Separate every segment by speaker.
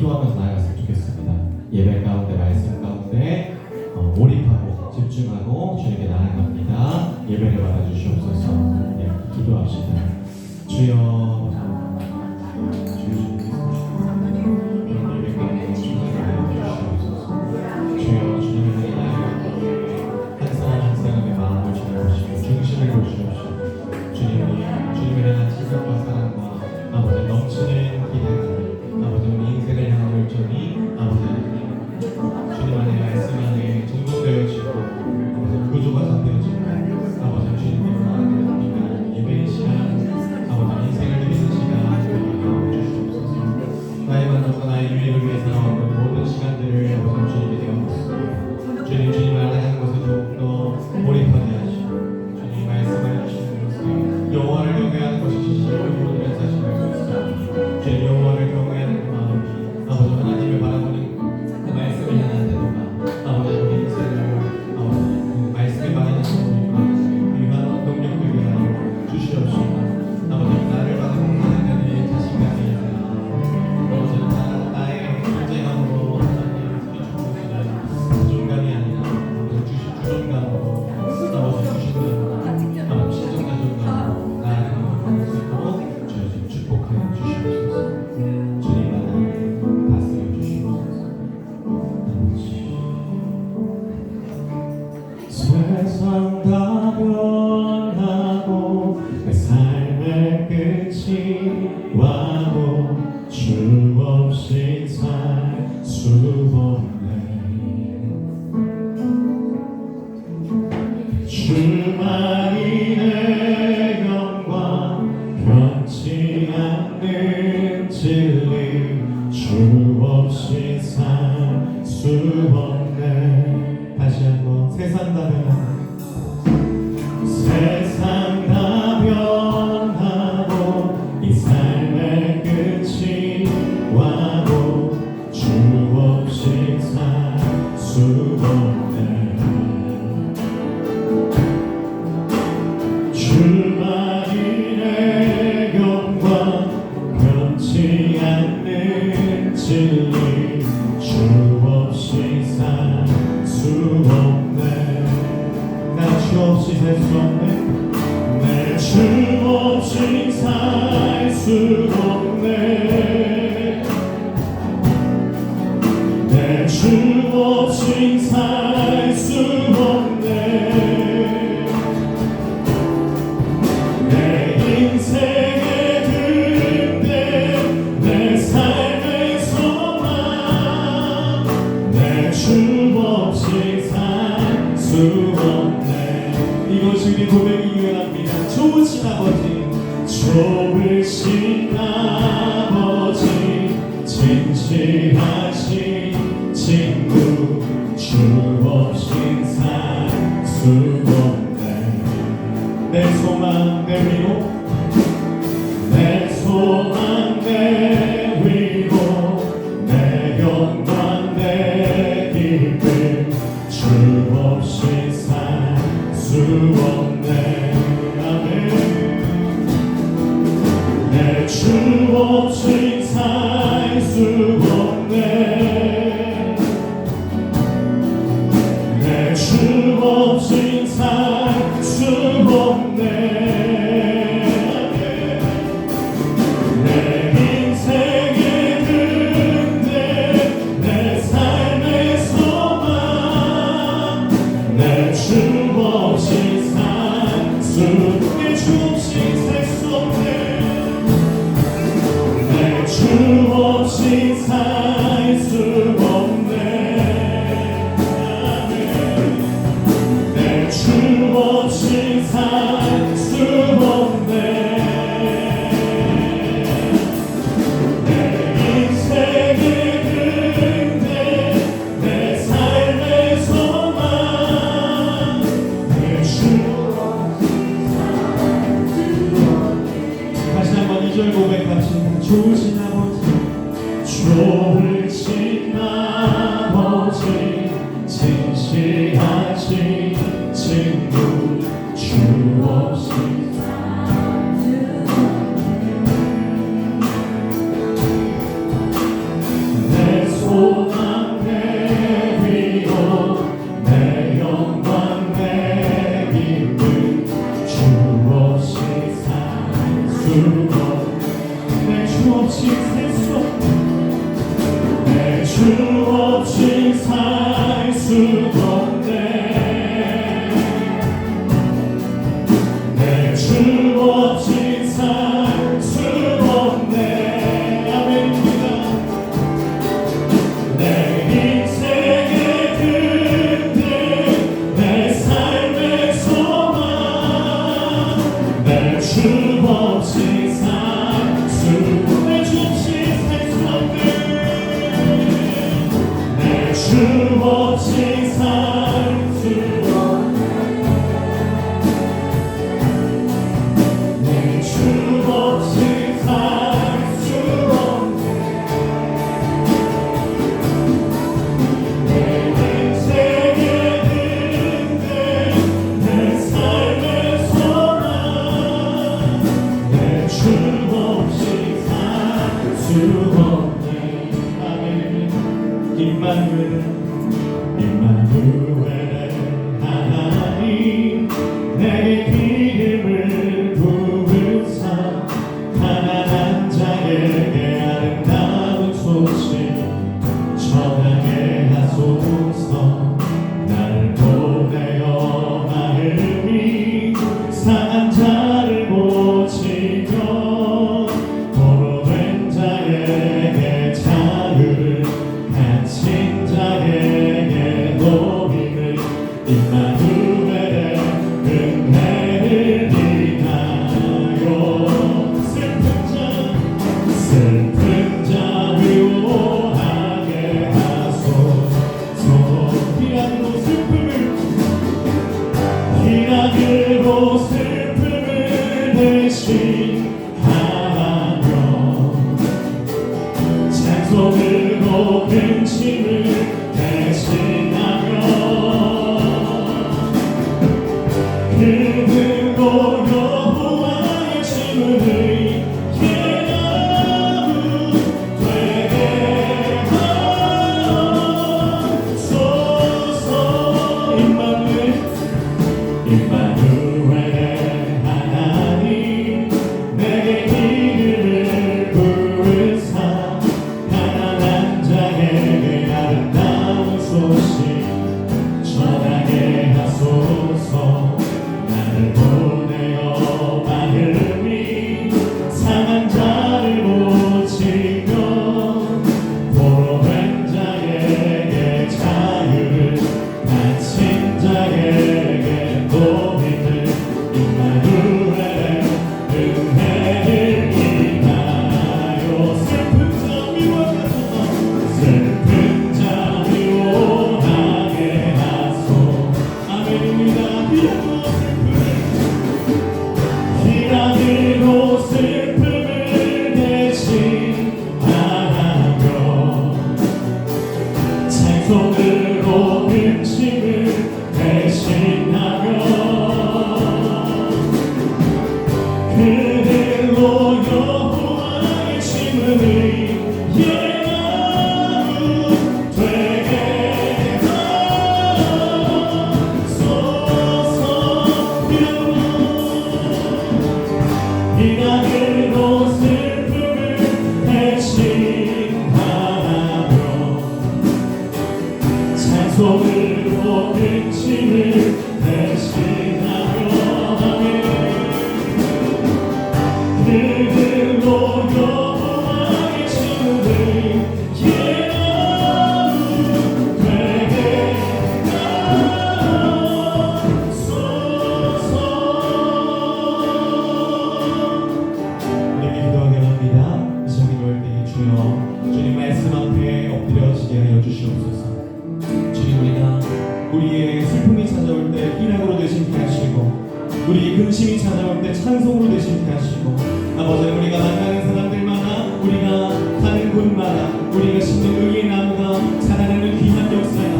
Speaker 1: 기도하면서 나아갔으면 좋겠습니다. 예배 가운데, 말씀 가운데 몰입하고 집중하고 주님께 나아갑니다. 예배를 받아주시옵소서. 네, 기도합시다. 주여, 세상 다 변하고 내 삶의 끝이 와도 주 없이 살 수 없네. 주만이 내 영광 변치 않는 진리 주 없이 살 수 없네. 다시 한번 세상 다 변하고 세상 다 변하고 이 삶의 끝이 와도 주 없이 살 수 없네. 주만이 내 영광 변치 않는 진리 주 없이 살 수 없네. 나 주 없이 살 수 없네. 내 주 없이 살 수 없네. 내 주 없이 살 수 없네. 내 인생의 그릇된 내 삶의 소망 내 주 없이 살 수 없네. 이것이 우리 고백이 유행합니다. 좋으신 아버지, 좋으신 아버지, 진실하신 친구 주 없이 살 수 없네. 내 소망 내 위로 내 소망 내 위로 내 영광 내 기쁨 주 없이 살 수 없네. 아멘. 내 주 없이 살 수 없네. 내 주 없이 살 수 없네. 내 인생의 그릇된 내 삶의 소망 내 주 없이 살 수 내 주 없이 살 수 없네. 내 주 없이 살 수 없네. 내 주 없이 살 수 없네. 내 인생의 그릇된 내 삶의 소망 내 주 다시 한번 2절 고백합시다. 좋으신 아버지, 좋으신 없이 살 수 없네 내 주 없이 살 수 없네 내 주 없이 살 수 없네 아멘입니다 내 인생의 든든 내 삶의 소망 내 주 없이 살 수 내 주 없이 살 수 없네 내 주 없이 살 수 없네 내 주 없이 살 수 없네 내 인생의 든든 내 삶의 소망 내 주 없이 살 수 없네 아멘 임마누엘 임마누엘 하나님 내게 기름을 부으사 가난한 자에게 아름다운 소식 전하게 하소서 나를 보내어 마음이 상한 자를 고치며 도로 된 자에게 자유를 갇힌 자에게 노임을 임마누엘의 은혜를 인하여 슬픈 자 위로하게 하소서 희락으로 슬픔을 대신하며 찬송으로 근심을 대신하며 그들로 여호와의 지문을 예나무 되게 하소서 임마누엘의 하나님 내게 기름을 부으사 가난한 자에게 아름다운 소식 전하게 하소서 나를 보내어 마음이 상한 자를 고치며 도로 된 자에게 자유를 갇힌 자에게 노임을 임마누엘의 은혜를 인하여 슬픈 자 위로하게 하소 아멘입니다 희락으로 슬픔을 대신하며 찬송으로 근심을 대신하며 그들로 여호와의 지문을 예나무 되게 하소서 희락으로 슬픔을 대신하며 찬송으로 근심을 대신하며 그들로 여호와의 지문을 예나무 되게 하소서 우리에게 기도하게 합니다. 이 시간 기도할 때에 주여 주님 말씀 앞에 엎드려지게 하여 주시옵소서 주님 우리의 슬픔이 찾아올 때 희락으로 되심케 하시고 우리의 근심이 찾아올 때 찬송으로 되심케 하시고 아버지 우리가 만나는 사람들마다 우리가 가는 곳마다 우리가 심는 의의 나무가 자라나는 귀한 역사야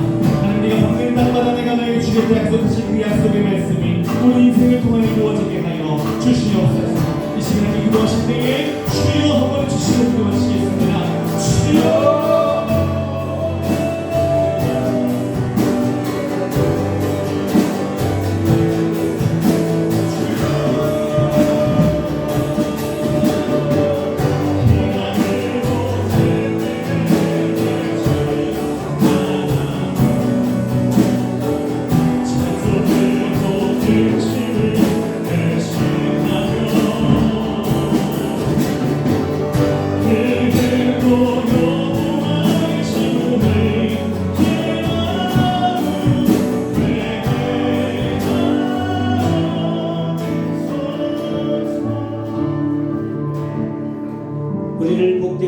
Speaker 1: 하나님 네가 먹는 땅마다 내가 너에게 주겠다 약속하신 그 약속의 말씀이 우리 인생을 통하여 이루어지게 하여 주시옵소서 이 시간에 기도하실 때에 주여 한번 주시고 기도하시겠습니다 주여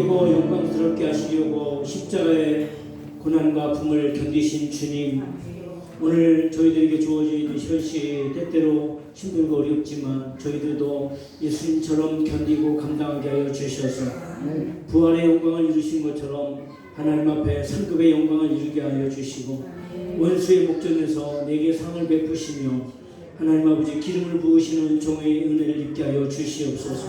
Speaker 2: 기쁘고 영광스럽게 하시려고 십자가의 고난과 아픔을 견디신 주님, 오늘 저희들에게 주어져 있는 현실이 때때로 힘들고 어렵지만 저희들도 예수님처럼 견디고 감당하게 하여 주셔서 부활의 영광을 이루신 것처럼 하나님 앞에 상급의 영광을 이루게 하여 주시고 원수의 목전에서 내게 상을 베푸시며 하나님 아버지 기름을 부으시는 종의 은혜를 입게 하여 주시옵소서.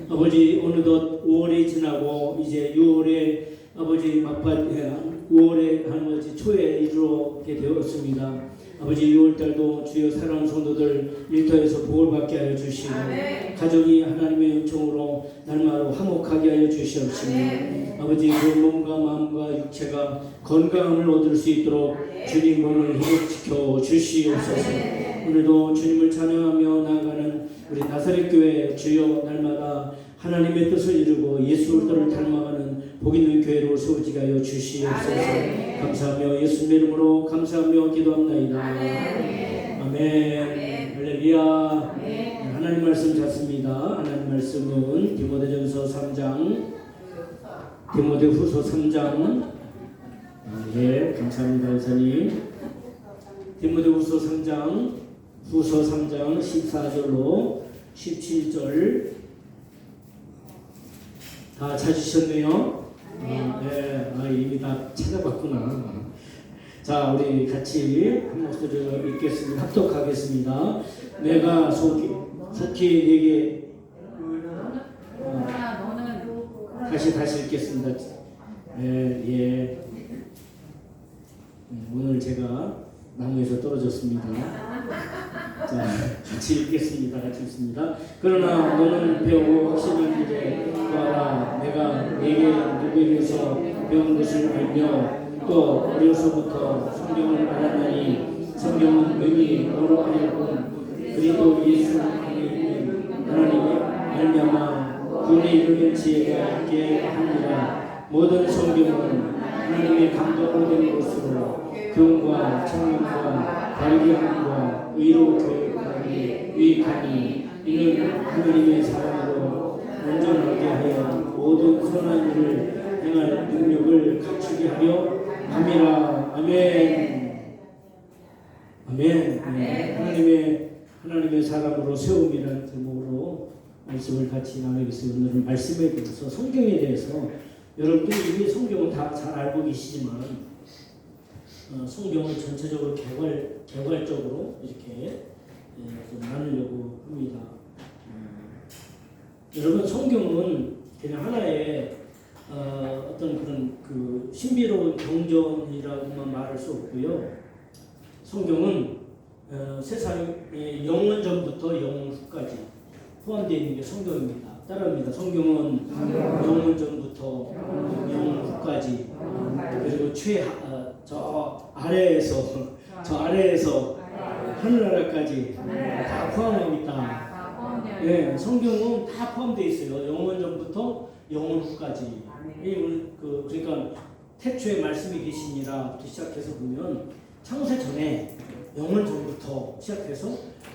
Speaker 2: 아버지 어느덧 5월이 지나고 이제 6월에 아버지 막판 5월에 아버지 초에 이르게 되었습니다. 아버지 6월달도 주여 사랑하는 성도들 일터에서 복을 받게 하여 주시고 가정이 하나님의 은총으로 날마다 화목하게 하여 주시옵시며 아버지 그 몸과 마음과 육체가 건강함을 얻을 수 있도록 주님 몸을 회복시켜 주시옵소서. 오늘도 주님을 찬양하며 나아가는 우리 나사렛 교회 주여 날마다 하나님의 뜻을 이루고 예수를 닮아가는 복 있는 교회로 세워지게 하여 주시옵소서. 감사하며 예수님의 이름으로 감사하며 기도합나이다. 아멘. 할렐루야. 하나님 말씀 찾습니다. 하나님 말씀은 디모데전서 3장, 디모데후서 3장. 예, 감사합니다, 의사님. 디모데후서 3장, 후서 3장 14절로 17절 다 찾으셨네요. 네, 이미 다 찾아봤구나. 자, 우리 같이 한 목소리로 읽겠습니다. 합독하겠습니다. 내가 속히 내게 다시 읽겠습니다. 예. 오늘 제가 나무에서 떨어졌습니다. 자, 같이 읽겠습니다. 같이 읽습니다. 그러나 너는 배우고 확신한 일에 구하라. 내가 내게 누구에게서 배운 것을 알며 또 어려서부터 성경을 알았나니 성경은 의미 너로 하여금 그리스도 예수 안에 있는 하나님의 말미암아 구원에 이르는 지혜가 있게 하니라. 모든 성경은 하나님의 감동으로 된 것으로 교훈과 청년과 바르게 함과 의로 교육하기 유익하니 이는 하나님의 사랑으로 온전하게 하여 모든 선한 일을 행할 능력을 갖추게 하려 함이라. 아멘. 아멘. 하나님의 사랑으로 세움이라는 제목으로 말씀을 같이 나누겠습니다. 오늘은 말씀에 대해서 성경에 대해서 여러분들이 이미 성경은 다 잘 알고 계시지만 성경을 전체적으로 개괄적으로 이렇게 좀 나누려고 합니다. 여러분 성경은 그냥 하나의 어떤 그런 그 신비로운 경전이라고만 말할 수 없고요. 성경은 세상의 영원 전부터 영원 후까지 포함되어 있는 게 성경입니다. 따라합니다. 성경은 영원 전부터 영원 후까지 그리고 저 아래에서 하늘나라까지 다 포함합니다. 네, 성경은 다 포함되어 있어요. 영원 전부터 영원 후까지. 그러니까 태초에 말씀이 계시니라부터 시작해서 보면 창세 전에 영원 전부터 시작해서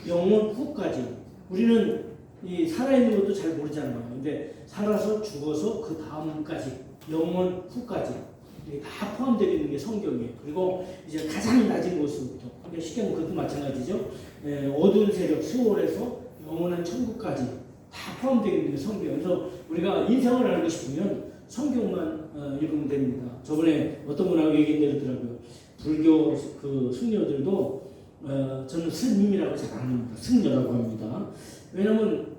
Speaker 2: 영원 후까지. 우리는 이 살아있는 것도 잘 모르잖아요. 근데 살아서 죽어서 그 다음까지 영원 후까지 다 포함되어 있는 게 성경이에요. 그리고 이제 가장 낮은 곳부터 시계는 그것도 마찬가지죠. 어두운 세력 수월에서 영원한 천국까지 다 포함되어 있는 게 성경. 그래서 우리가 인생을 알고 싶으면 성경만 읽으면 됩니다. 저번에 어떤 분하고 얘기해드리더라고요. 불교 그 승려들도 저는 스님이라고 잘 안 합니다. 승려라고 합니다. 왜냐면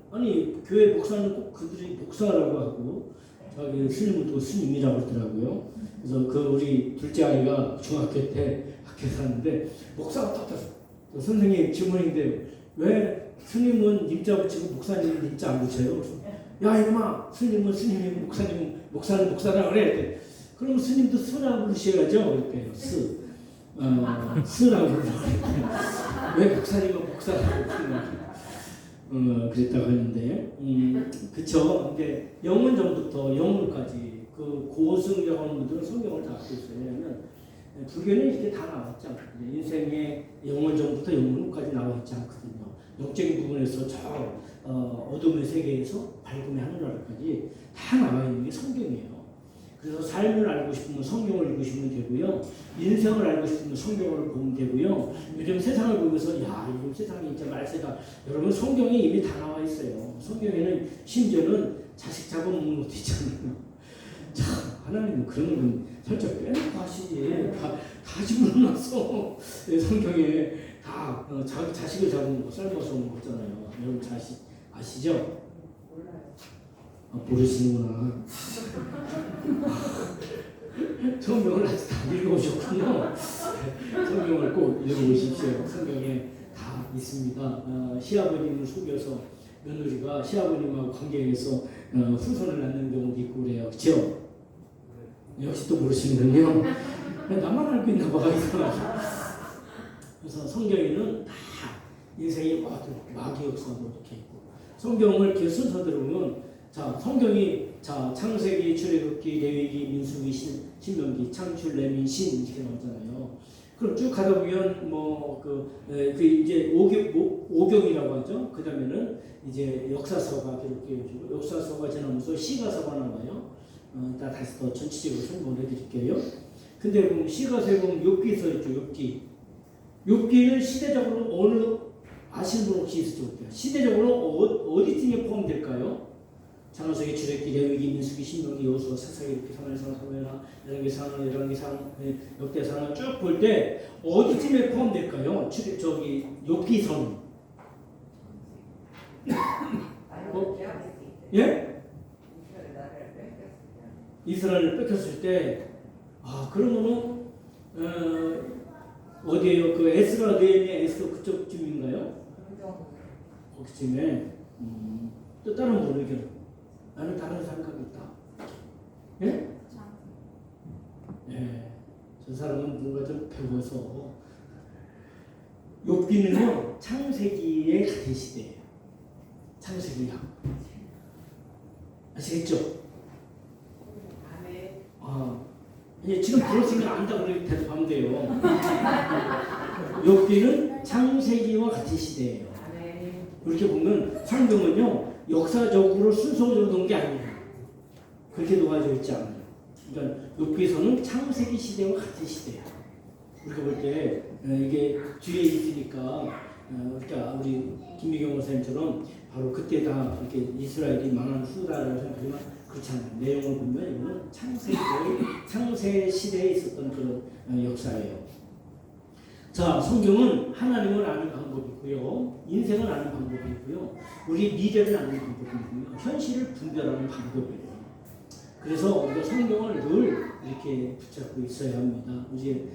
Speaker 2: 교회 목사는 꼭 그들이 목사라고 하고 자기 스님은 또 스님이라고 그러더라고요. 그래서 우리 둘째 아이가 중학교 때 학교에 갔는데 목사가 떴어요. 선생님 질문인데 왜 스님은 님자 붙이고 목사님은 님자 안 붙여요? 야 이놈아, 스님은 스님이고 목사는 목사라 그래. 그럼 스님도 스라고 부르셔야죠. 이렇게 스라고 부르라고 왜 목사님은 목사라고 부르냐. 그랬다고 하는데, 그쵸. 근데 영원 전부터 영원까지 그 고승이라고 하는 분들은 성경을 다 갖고 있어요. 왜냐하면 불교는 이렇게 다 나왔지 않거든요. 인생의 영원 전부터 영원 후까지 나와 있지 않거든요. 역적인 부분에서 저 어둠의 세계에서 밝음의 하늘나라까지 다 나와 있는 게 성경이에요. 그래서 삶을 알고 싶으면 성경을 읽으시면 되고요. 인생을 알고 싶으면 성경을 보면 되고요. 요즘 세상을 보면서 야, 요즘 세상이 진짜 말세다. 여러분 성경에 이미 다 나와 있어요. 성경에는 심지어는 자식 잡아먹는 것도 있잖아요. 참 하나님은 그런 건 살짝 빼놓고 하시지. 다 집어넣어놨어. 성경에 다 자식을 잡은 거 삶아서 먹잖아요. 여러분 자식 아시죠? 모르시는구나. 성경을 아직 다 읽어오셨군요. 성경을 꼭 읽어보십시오. 성경에 다 있습니다. 시아버님을 속여서 며느리가 시아버님하고 관계에서 후손을 낳는 경우도 있고 그래요. 그렇죠? 역시 또 모르시는군요. 나만 알고 있나 봐. 그래서 성경에는 다 인생의 모든 마귀 역사도 이렇게 있고 성경을 이렇게 순서대로 보면 자 성경이 자 창세기, 출애굽기, 레위기, 민수기, 신명기, 창출, 레민, 신 이렇게 나오잖아요. 그럼 쭉 가다 보면 그 이제 오경이라고 하죠. 그 다음에는 이제 역사서가 기록되어지고 역사서가 지나면서 시가서가 나와요. 다시 더 전체적으로 설명을 해드릴게요. 근데 보면 시가서에 보면 욥기서 있죠. 욥기는 시대적으로 어느 아시는 분 혹시 있을지 시대적으로 어디쯤에 포함될까요? 창세기, 출애굽기, 레위기, 민수기, 신명기, 여호수아, 사사기 이렇게 사무엘상, 사무엘하, 열왕기상, 역대상을 쭉 볼 때 어디쯤에 포함될까요? 저기 욥기서는 예? 이스라엘을 뺏겼을 때 그러면은 어디에요? 그 에스라 네헤미야 에스라 그쪽쯤인가요? 거기쯤에 또 다른 분 의견 나는 다른 생각이 있다. 예? 예. 저 사람은 뭔가 좀 배워서 욥기는요 창세기의 같은 시대예요. 창세기야. 아시겠죠? 지금 들었으면 안다 그렇게 대답하면 돼요. 욥기는 창세기와 같은 시대예요. 이렇게 보면 성경은요 역사적으로 순서적으로 놓은 게 아니에요. 그렇게 놓아져 있지 않아요. 그러니까 욥기서는 창세기 시대와 같은 시대예요. 우리가 볼 때 이게 뒤에 있으니까 그러니까 우리 김미경 목사님처럼 바로 그때 다 이렇게 이스라엘이 망한 후다라고 생각하지만 그렇지 않아요. 내용을 보면 이거는 창세 시대에 있었던 그런 역사예요. 자, 성경은 하나님을 아는 방법이고요. 인생을 아는 방법이고요. 우리 미래를 아는 방법이고요. 현실을 분별하는 방법이에요. 그래서 우리가 성경을 늘 이렇게 붙잡고 있어야 합니다. 이제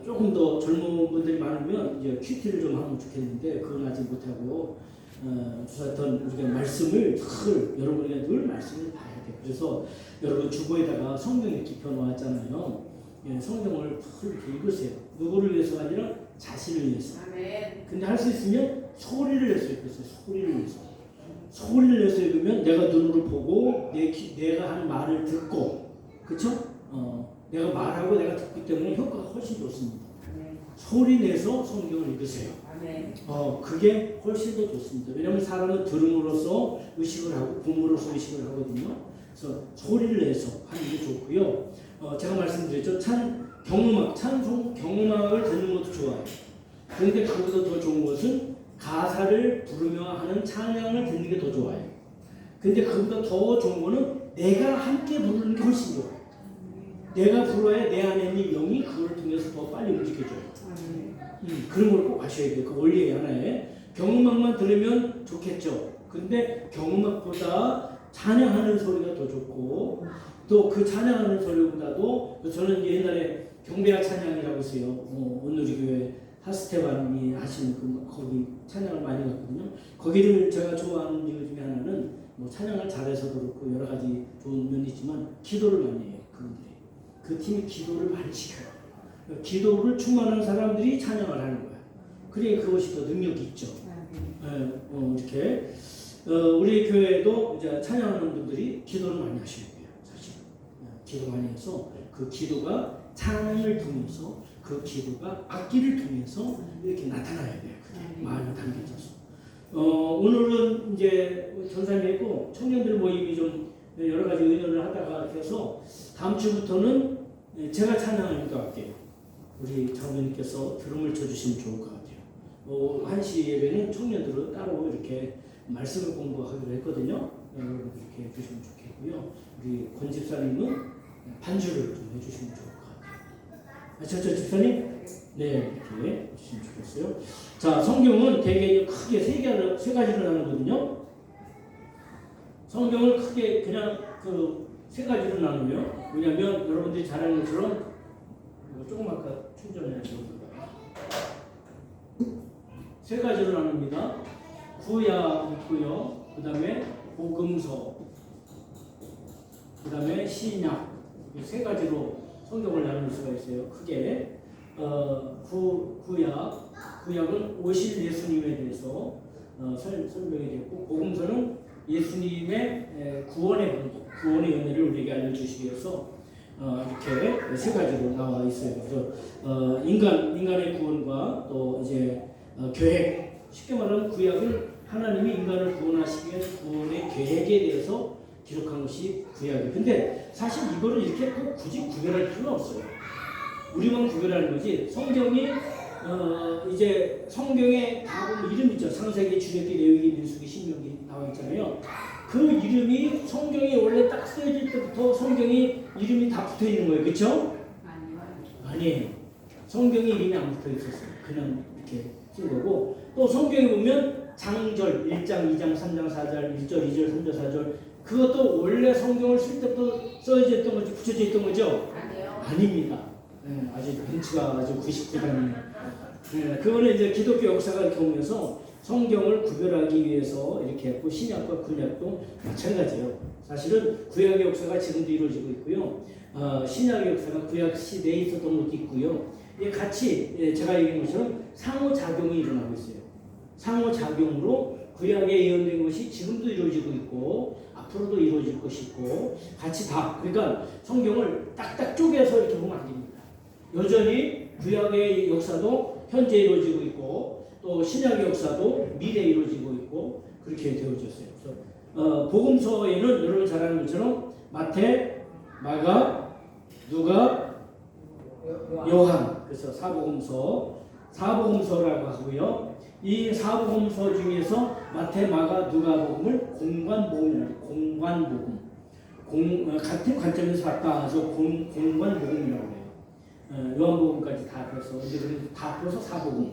Speaker 2: 조금 더 젊은 분들이 많으면 이제 큐티를 좀 하면 좋겠는데 그건 아직 못하고 하여튼 우리가 말씀을 여러분이 늘 말씀을 봐야 돼요. 그래서 여러분 주보에다가 성경 이렇게 펴놓았잖아요. 예, 성경을 이렇게 읽으세요. 누구를 위해서가 아니라 자신을 위해서. 근데 할 수 있으면 소리를 내서 읽으세요. 소리를 내서 읽으면 내가 눈으로 보고 내가 하는 말을 듣고 그쵸? 내가 말하고 내가 듣기 때문에 효과가 훨씬 좋습니다. 소리 내서 성경을 읽으세요. 그게 훨씬 더 좋습니다. 왜냐하면 사람은 들음으로써 의식을 하고 봄으로써 의식을 하거든요. 그래서 소리를 내서 하는 게 좋고요. 제가 말씀드렸죠. 찬송 경음악을 듣는 것도 좋아요. 그런데 그보다 더 좋은 것은 가사를 부르며 하는 찬양을 듣는 게 더 좋아요. 근데 그보다 더 좋은 거는 내가 함께 부르는 게 훨씬 좋아요. 내가 불러야 내 안에 있는 영이 그걸 통해서 더 빨리 움직여줘요. 그런 걸 꼭 아셔야 돼요. 그 원리의 하나에. 경음악만 들으면 좋겠죠. 근데 경음악보다 찬양하는 소리가 더 좋고 또 그 찬양하는 소리보다도 저는 옛날에 경배와 찬양이라고 있어요. 온누리교회 하스테반이 하시는 거기 찬양을 많이 갔거든요. 거기를 제가 좋아하는 이유 중에 하나는 찬양을 잘해서도 그렇고 여러 가지 좋은 면이 있지만 기도를 많이 해요. 그분들이. 그 팀이 기도를 많이 시켜요. 기도를 충만한 사람들이 찬양을 하는 거야. 그러니까 그것이 더 능력이 있죠. 이렇게 우리 교회도 이제 찬양하는 분들이 기도를 많이 하셔야 돼요. 사실 기도 많이 해서 그 기도가 찬양을 통해서 그 기도가 악기를 통해서 이렇게 나타나야 돼요. 그게 마음이 담겨져서. 오늘은 이제 전사님이고 청년들 모임이 좀 여러 가지 의논을 하다가 해서 다음 주부터는 제가 찬양을 할게요. 우리 장로님께서 드럼을 쳐주시면 좋을 것 같아요. 1시 예배는 청년들은 따로 이렇게 말씀을 공부하기로 했거든요. 여러분 이렇게 해주시면 좋겠고요. 우리 권 집사님은 반주를 좀 해주시면 좋을 것 같아요. 저 집사님? 네, 이렇게 해주시면 좋겠어요. 자, 성경은 대개 크게 세 가지로 나누거든요. 성경을 크게 그냥 세 가지로 나누고요. 왜냐하면 여러분들이 잘 아는 것처럼 조금 아까 충전해야죠. 세 가지로 나눕니다. 구약 있고요. 그 다음에 복음서, 그 다음에 신약. 이 세 가지로 성경을 나눌 수가 있어요. 크게 구약은 오실 예수님에 대해서 설명이 됐고, 복음서는 예수님의 구원의 은혜를 우리에게 알려주시기 위해서 이렇게 세 가지로 나와 있어요. 그래서 인간의 구원과 또 이제 계획, 쉽게 말하면 구약은 하나님이 인간을 구원하시기 위한 구원의 계획에 대해서 기록한 것이 구약이에요. 근데 사실 이거를 이렇게 꼭 굳이 구별할 필요는 없어요. 우리만 구별하는 거지. 성경이 이제 성경에 다 보면 이름 있죠. 창세기, 출애굽기, 레위기, 민수기, 신명기 나와 있잖아요. 그 이름이 성경이 원래 딱 쓰여질 때부터 성경이 이름이 다 붙어 있는 거예요. 그렇죠? 아니에요. 성경에 이름이 안 붙어 있었어요. 그냥 이렇게 쓴 거고, 또 성경에 보면 장절 1장, 2장, 3장, 4절, 1절, 2절, 3절, 4절 그것도 원래 성경을 쓸 때부터 써져 있던 거죠? 붙여져 있던 거죠? 아닙니다. 네, 아주 벤치가 아주 99단이에요. 네, 그거는 이제 기독교 역사가 이렇게 오면서 성경을 구별하기 위해서 이렇게 했고, 신약과 구약도 마찬가지예요. 사실은 구약의 역사가 지금도 이루어지고 있고요. 신약의 역사가 구약 시대에 있었던 것도 있고요. 이게 같이 제가 얘기한 것처럼 상호작용이 일어나고 있어요. 상호작용으로 구약에 예언된 것이 지금도 이루어지고 있고 앞으로도 이루어질 것이 있고 같이 다. 그러니까 성경을 딱딱 쪼개서 이렇게 보면 안 됩니다. 여전히 구약의 역사도 현재 이루어지고 있고 또 신약의 역사도 미래에 이루어지고 있고 그렇게 되어졌어요. 그래서 복음서에는 여러분 잘 아는 것처럼 마태, 마가, 누가, 요한, 그래서 사복음서라고 하고요. 이 사복음서 중에서 마태, 마가, 누가복음을 공관복음, 같은 관점에서 봤다 해서 공관복음이라고 해요. 요한복음까지 다 합해서 다 합해서 사복음.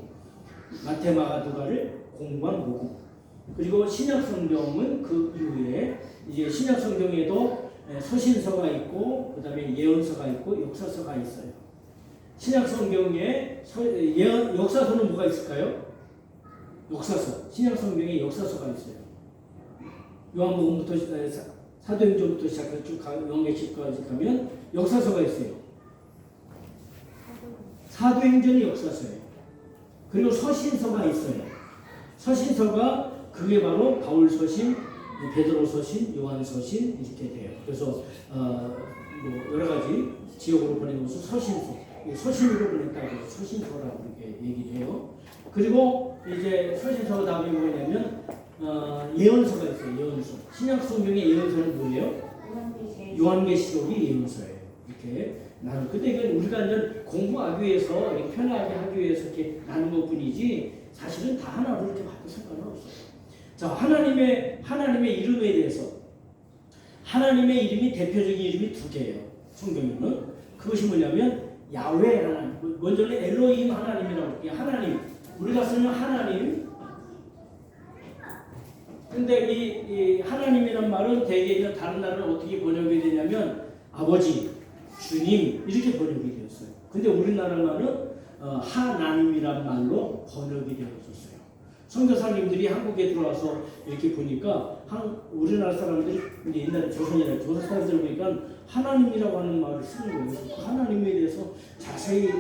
Speaker 2: 마태, 마가, 누가를 공관복음. 그리고 신약 성경은 그 이후에 이제 신약 성경에도 서신서가 있고 그다음에 예언서가 있고 역사서가 있어요. 신약 성경에 역사서는 뭐가 있을까요? 역사서. 신약 성경에 역사서가 있어요. 요한복음부터 사도행전부터 시작해서 쭉 요한계시까지 가면 역사서가 있어요. 사도행전이 역사서예요. 그리고 서신서가 있어요. 서신서가 그게 바로 바울 서신, 베드로 서신, 요한 서신 이렇게 돼요. 그래서 뭐 여러 가지 지역으로 보낸 것을 서신으로 보냈다고 서신서라고 이렇게 얘기를 해요. 그리고 이제 서신서 다음에 뭐냐면 예언서가 있어요. 예언서. 신약 성경의 예언서는 뭐예요? 요한계시록이 예언서예요. 이렇게 나는 근데 이건 우리가 이제 공부하기 위해서 편하게 하기 위해서 이렇게 나눈 것뿐이지 사실은 다 하나로 이렇게 봐도 상관은 없어요. 자, 하나님의 이름에 대해서 하나님의 이름이 대표적인 이름이 두 개예요. 성경에는 그것이 뭐냐면 야훼 하나님, 먼저는 엘로힘 하나님이라고 할게요. 하나님, 우리가 쓰는 하나님. 근데 이 하나님이란 말은 대개 다른 나라는 어떻게 번역이 되냐면 아버지, 주님 이렇게 번역이 되었어요. 근데 우리나라 말은 하나님이란 말로 번역이 되었었어요. 선교사님들이 한국에 들어와서 이렇게 보니까 우리나라 사람들이 옛날에 조선 사람들 보니까 하나님이라고 하는 말을 쓰는 거예요. 그 하나님에 대해서 자세히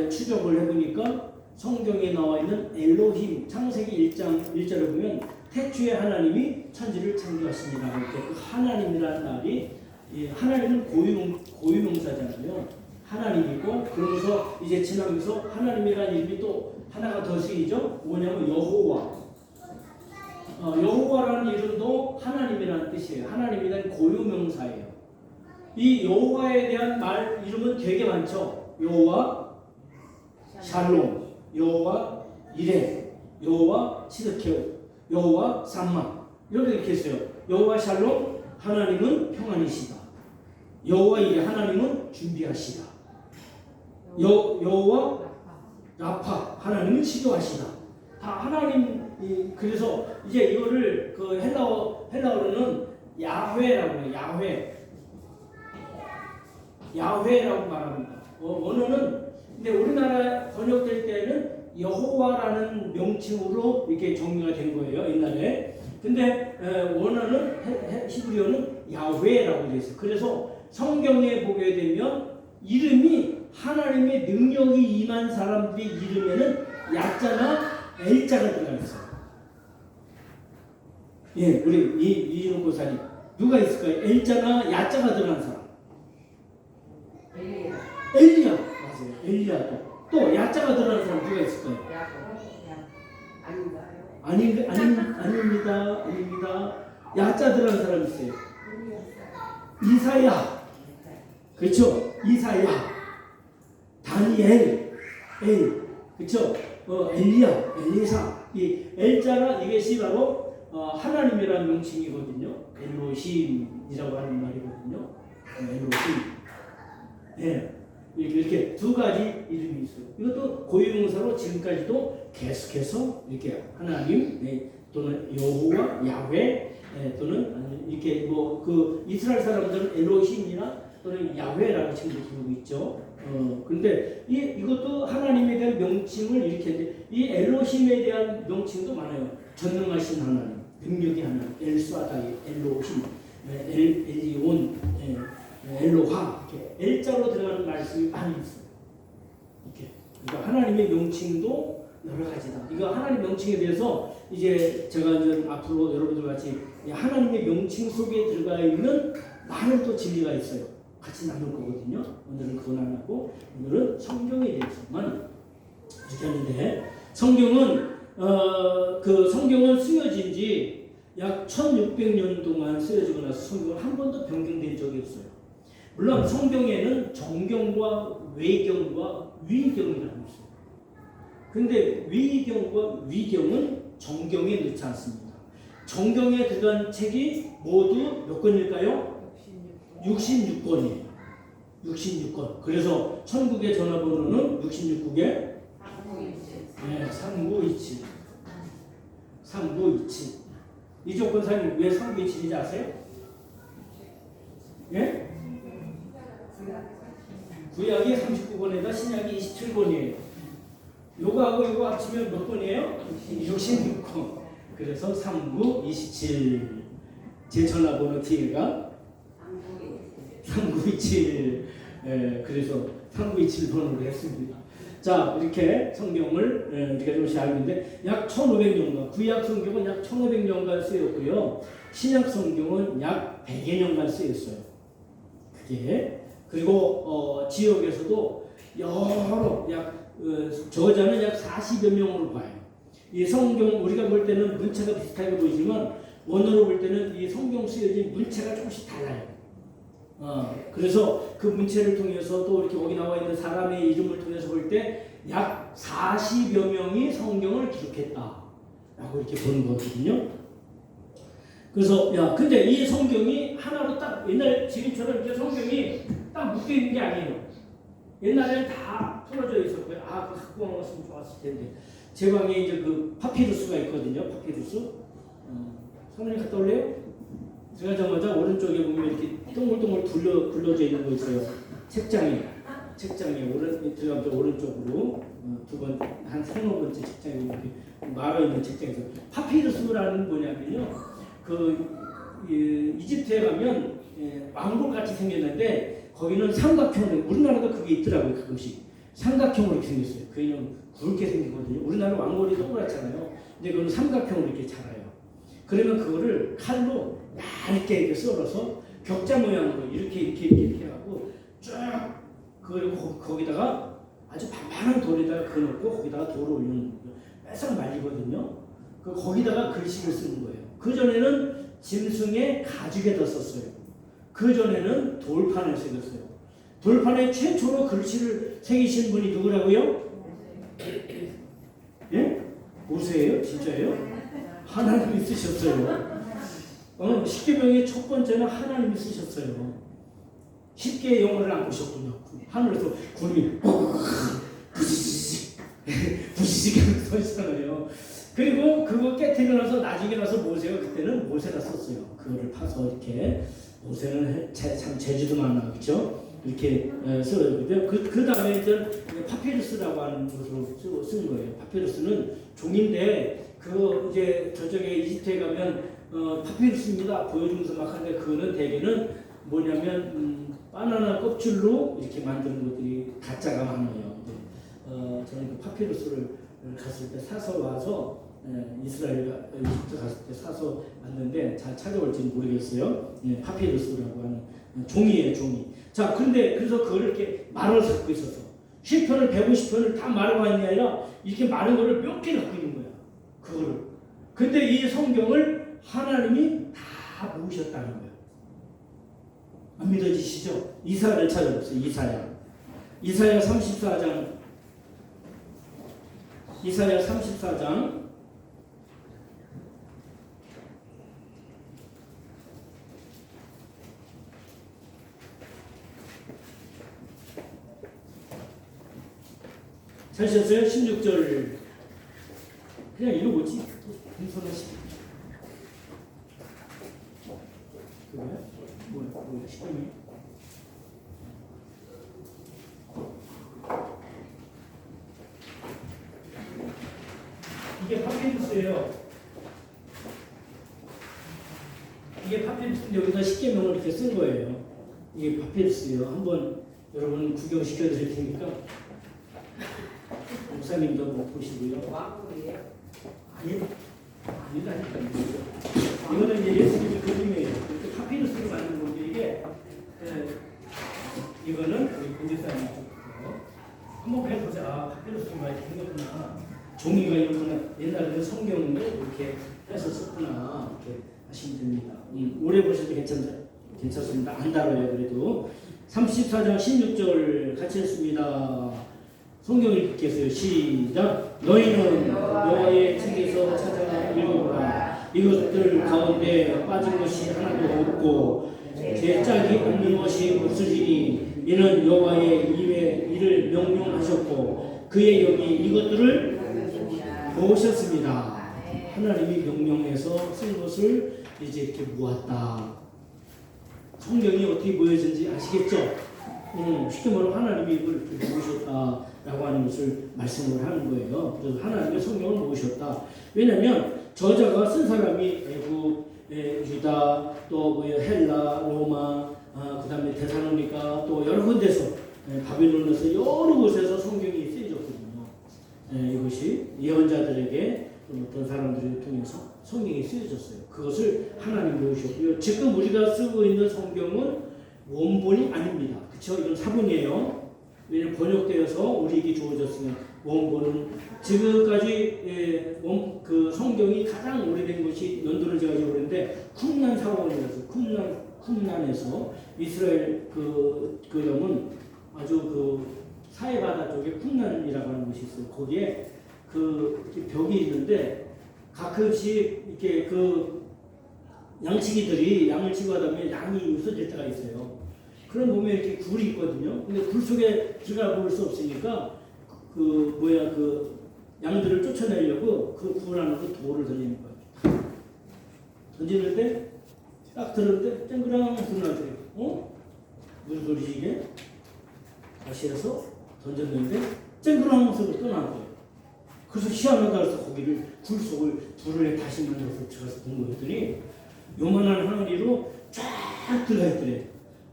Speaker 2: 추적을 해보니까 성경에 나와 있는 엘로힘 창세기 1장 1절을 보면 태초에 하나님이 천지를 창조하십니다. 이렇게 그 하나님이라는 말이 하나님은 고유명사잖아요. 하나님이고 그러면서 이제 지나면서 하나님이라는 이름이 또 하나가 더 쓰이죠. 뭐냐면 여호와. 여호와라는 이름도 하나님이라는 뜻이에요. 하나님이라는 고유명사예요. 이 여호와에 대한 말 이름은 되게 많죠. 여호와 샬롬, 여호와 이레, 여호와 시드케오, 여호와 삼마 이렇게 했어요. 여호와 샬롬 하나님은 평안이시다. 여호와 이레 하나님은 준비하시다. 여호와 라파 하나님은 치료하시다. 다 하나님. 그래서 이제 이거를 그 헬라어로는 야훼라고 해요. 야훼라고 말합니다. 원어는 근데 우리나라 번역될 때는 여호와라는 명칭으로 이렇게 정리가 된 거예요. 옛날에. 근데 원어는 히브리어는 야훼라고 되어 있어요. 그래서 성경에 보게 되면 이름이 하나님의 능력이 임한 사람들의 이름에는 야자나 L자가 들어가 있어요. 예, 우리 이준호 고사님 누가 있을까요? L자나 야자가 들어간 사람. 엘리야. 맞아요. 엘리야도. 또 야자가 들어간 사람 누가 있을까요? 아닙니다. 야자 들어간 사람 있어요. 이사야. 그렇죠? 이사야. 다니엘. 그렇죠? 엘리야, 엘리사. 이 엘자나 이것이 바로 하나님이라는 명칭이거든요. 엘로힘이라고 하는 말이거든요. 엘로힘. 네. 이렇게 두 가지 이름이 있어요. 이것도 고유명사로 지금까지도 계속해서 이렇게 하나님 또는 여호와, 야훼 또는 이렇게 뭐 그 이스라엘 사람들은 엘로힘이나 또는 야훼라고 지금도 부르고 있죠. 근데 이것도 하나님에 대한 명칭을 이렇게 했는데 이 엘로힘에 대한 명칭도 많아요. 전능하신 하나님, 능력의 하나님, 엘사다이, 엘로힘, 엘리온, 엘로하 이렇게 L자로 들어가는 말씀이 많이 있어요. 이렇게 그러니까 하나님의 명칭도 여러 가지다. 이거 하나님 명칭에 대해서 이제 제가 이제 앞으로 여러분들 같이 하나님의 명칭 속에 들어가 있는 많은 또 진리가 있어요. 같이 나눌 거거든요. 오늘은 그건 안 하고 오늘은 성경에 대해서만 이렇게 하는데 성경은 그 성경은 쓰여진 지 약 1600년 동안 쓰여지고 나서 성경은 한 번도 변경된 적이 없어요. 물론 성경에는 정경과 외경과 위경이라고 있어요. 근데 외경과 위경은 정경에 넣지 않습니다. 정경에 들어간 책이 모두 몇 권일까요? 66권이에요. 66권. 그래서 천국의 전화번호는 66국에 3927. 3927. 이조 권사님 왜 3927인지 아세요? 예? 구약이 39권에다 신약이 27권이에요. 요거하고 요거 합치면 몇 권이에요? 66권. 그래서 3927. 제 전화번호 뒤에가 3927. 그래서 3927 번호로 했습니다. 자, 이렇게 성경을 우리가 좀씩 알고 있는데 약 1500년간, 구약 성경은 약 1500년간 쓰였고요. 신약 성경은 약 100여 년간 쓰였어요. 그게. 그리고 지역에서도 여러 저자는 약 40여 명으로 봐요. 이 성경 우리가 볼 때는 문체가 비슷하게 보이지만 원어로 볼 때는 이 성경 쓰여진 문체가 조금씩 달라요. 그래서 그 문체를 통해서 또 이렇게 여기 나와 있는 사람의 이름을 통해서 볼 때 약 40여 명이 성경을 기록했다라고 이렇게 보는 거거든요. 그래서 근데 이 성경이 하나로 딱 옛날 지금처럼 이렇게 성경이 딱 묶여 있는 게 아니에요. 옛날에는 다 풀어져 있었고요. 그거 갖고 왔으면 좋았을 텐데 제 방에 이제 그 파피루스가 있거든요. 파피루스. 선생님 갔다 올래요? 들어가자마자 오른쪽에 보면 이렇게 동글동글 굴러져 있는 거 있어요. 책장에 들어가면 오른쪽으로 한 3-4번째 책장에 이렇게 말아 있는 책장에서 파피루스라는 뭐냐면요. 이집트에 가면 왕국 같이 생겼는데 거기는 삼각형으로 우리나라도 그게 있더라고요. 가끔씩 삼각형으로 이렇게 생겼어요. 그냥 굵게 생기거든요. 우리나라 왕골이 동그랗잖아요. 근데 그거는 삼각형으로 이렇게 자라요. 그러면 그거를 칼로 얇게 이렇게 썰어서 격자 모양으로 이렇게 해갖고 쭉 그리고 거기다가 아주 반반한 돌에다가 그어놓고 거기다가 돌을 올리는 거예요. 빼싹 말리거든요. 거기다가 글씨를 쓰는 거예요. 그 전에는 짐승의 가죽에다 썼어요. 그 전에는 돌판에 새겼어요. 돌판에 최초로 글씨를 새기신 분이 누구라고요? 예? 모세예요? 진짜예요? 하나님이 쓰셨어요. 십계명의 첫 번째는 하나님이 쓰셨어요. 쉽게 영어를 안 보셨군요. 하늘에서 구름이 부시시게 서있잖아요. 그리고 그거 깨뜨리고 나서 나중에 나서 모세가 그때는 모세가 썼어요. 그거를 파서 이렇게 모세는 참 재주도 많아, 그렇죠? 이렇게 써요. 그 다음에 이제 파피루스라고 하는 것으로 쓴 거예요. 파피루스는 종인데 그거 이제 저쪽에 이집트에 가면 파피루스입니다 보여주면서 막 하는데 그거는 대개는 뭐냐면 바나나 껍질로 이렇게 만드는 것들이 가짜가 많아요. 저는 그 파피루스를 갔을 때 사서 와서 이스라엘 이집트 갔을 때 사서 왔는데 잘 찾아올지는 모르겠어요. 파피루스라고 하는 종이에요, 종이. 자, 그래서 그걸 이렇게 말아서 갖고 있어서 시편을 150편을 다 말아가 있는 게 아니라 이렇게 마른 거를 몇 개 갖고 있는 거야. 그거를. 근데 이 성경을 하나님이 다 모으셨다는 거예요. 안 믿어지시죠? 이사야를 찾아보세요. 이사야 34장. 이사야 34장. 찾으셨어요? 16절. 그냥 읽어보지. 공손하시. 그거야? 뭐야? 시간이? 이게 파피루스예요. 이게 파피루스인데 여기다 십계명을 이렇게 쓴 거예요. 이게 파피루스예요. 한번 여러분 구경시켜 드릴 테니까 목사님도 한번 보시고요.
Speaker 3: 왕국이에요?
Speaker 2: 아니라니까. 이거는 이제 예수님의 그림이에요. 파피루스로 만든 건데 이게 이거는 우리 군대사님 한번 해보세요. 아, 파피루스가 이렇게 생겼구나. 종이가 이렇구나. 옛날에는 성경도 이렇게 해서 썼구나. 이렇게 하시면 됩니다. 오래 보셔도 괜찮습니다. 안 달아요. 그래도 34장 16절 같이 했습니다. 성경을 읽겠어요. 시작. 너희는 여호와의 책에서 찾아 읽어보라. 이것들 가운데 빠진 것이 하나도 없고 제 짝이 없는 것이 없으리니 이는 여호와의 입에 이를 명령하셨고 그의 영이 이것들을 보셨습니다. 하나님이 명령해서 쓴 것을 이제 이렇게 모았다. 성경이 어떻게 모여진지 아시겠죠? 쉽게 말하면 하나님이 이걸 이렇게 모으셨다라고 하는 것을 말씀을 하는 거예요. 그래서 하나님의 성경을 모으셨다. 왜냐하면 저자가 쓴 사람이 애굽, 유다, 또 헬라, 로마, 그다음에 데살로니가 또 여러 군데서 바빌론에서 여러 곳에서 성경이 쓰여졌거든요. 이것이 예언자들에게 어떤 사람들을 통해서 성경이 쓰여졌어요. 그것을 하나님 모으셨고요. 지금 우리가 쓰고 있는 성경은 원본이 아닙니다. 그렇죠? 이건 사본이에요. 왜냐하면 번역되어서 우리에게 주어졌으면 원본은 지금까지 그 성경이 가장 오래된 것이 연도를 제가 지어보는데 쿰난 사원이라서 쿰난에서 이스라엘 그 영은 아주 그 사해바다 쪽에 쿰난이라고 하는 곳이 있어요. 거기에 그 벽이 있는데 가끔씩 이렇게 그 양치기들이 양을 치고 하다 보면 양이 없어질 때가 있어요. 그럼 보면 이렇게 굴이 있거든요. 근데 굴 속에 들어가 볼 수 없으니까 그 양들을 쫓아내려고 그 굴 안으로 돌을 던지는 거예요. 던지는데 딱 들었는데 쨍그랑 들어나더래요. 무슨 소리지 이게? 다시 해서 던졌는데 쨍그랑 소리 또 나는 거예요. 그래서 희한하다 해서 거기를 굴 속을 불을 다시 만들어서 들어가서 본 거였더니 요만한 항아리로 쫙 들어가 있더래.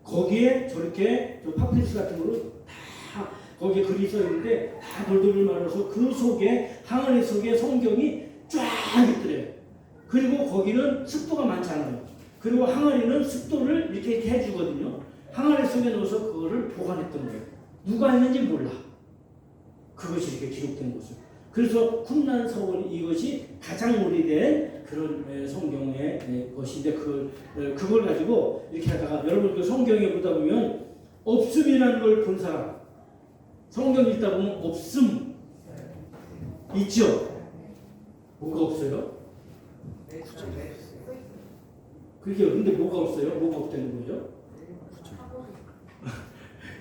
Speaker 2: 거기에 저렇게 파피루스 같은 거로 다 거기에 글이 써 있는데 다 돌돌을 말아서 그 속에 항아리 속에 성경이 쫙 있더래. 그리고 거기는 습도가 많지 않아요. 그리고 항아리는 습도를 이렇게 해주거든요. 항아리 속에 넣어서 그거를 보관했던 거예요. 누가 했는지 몰라. 그것이 이렇게 기록된 것을. 그래서 쿰란 서원 이것이 가장 오래된 그런 성경의 것인데 그걸 가지고 이렇게 하다가 여러분 그 성경에 보다 보면 없음이라는 걸 본 사람 성경 읽다 보면 없음 있죠? 뭐가 없어요? 그게 근데 뭐가 없어요? 뭐가 없다는 거죠?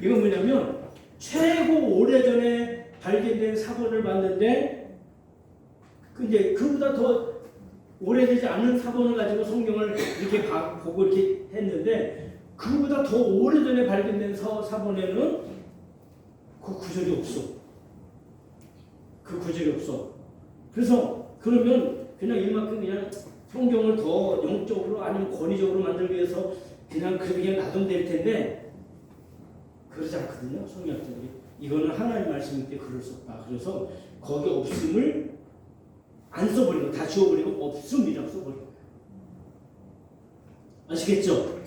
Speaker 2: 이건 뭐냐면 최고 오래전에 발견된 사본을 봤는데 이제 그보다 더 오래되지 않은 사본을 가지고 성경을 이렇게 보고 이렇게 했는데 그보다 더 오래전에 발견된 사본에는 그 구절이 없어. 그 구절이 없어. 그래서 그러면 그냥 이만큼 그냥 성경을 더 영적으로 아니면 권위적으로 만들기 위해서 그냥 놔두면 될 텐데 그러지 않거든요. 성경학자들이. 이거는 하나님 말씀일 때 그럴 수 없다. 그래서 거기 없음을 안 써버리고 다 지워버리고 없음이라고 써버리고 아시겠죠?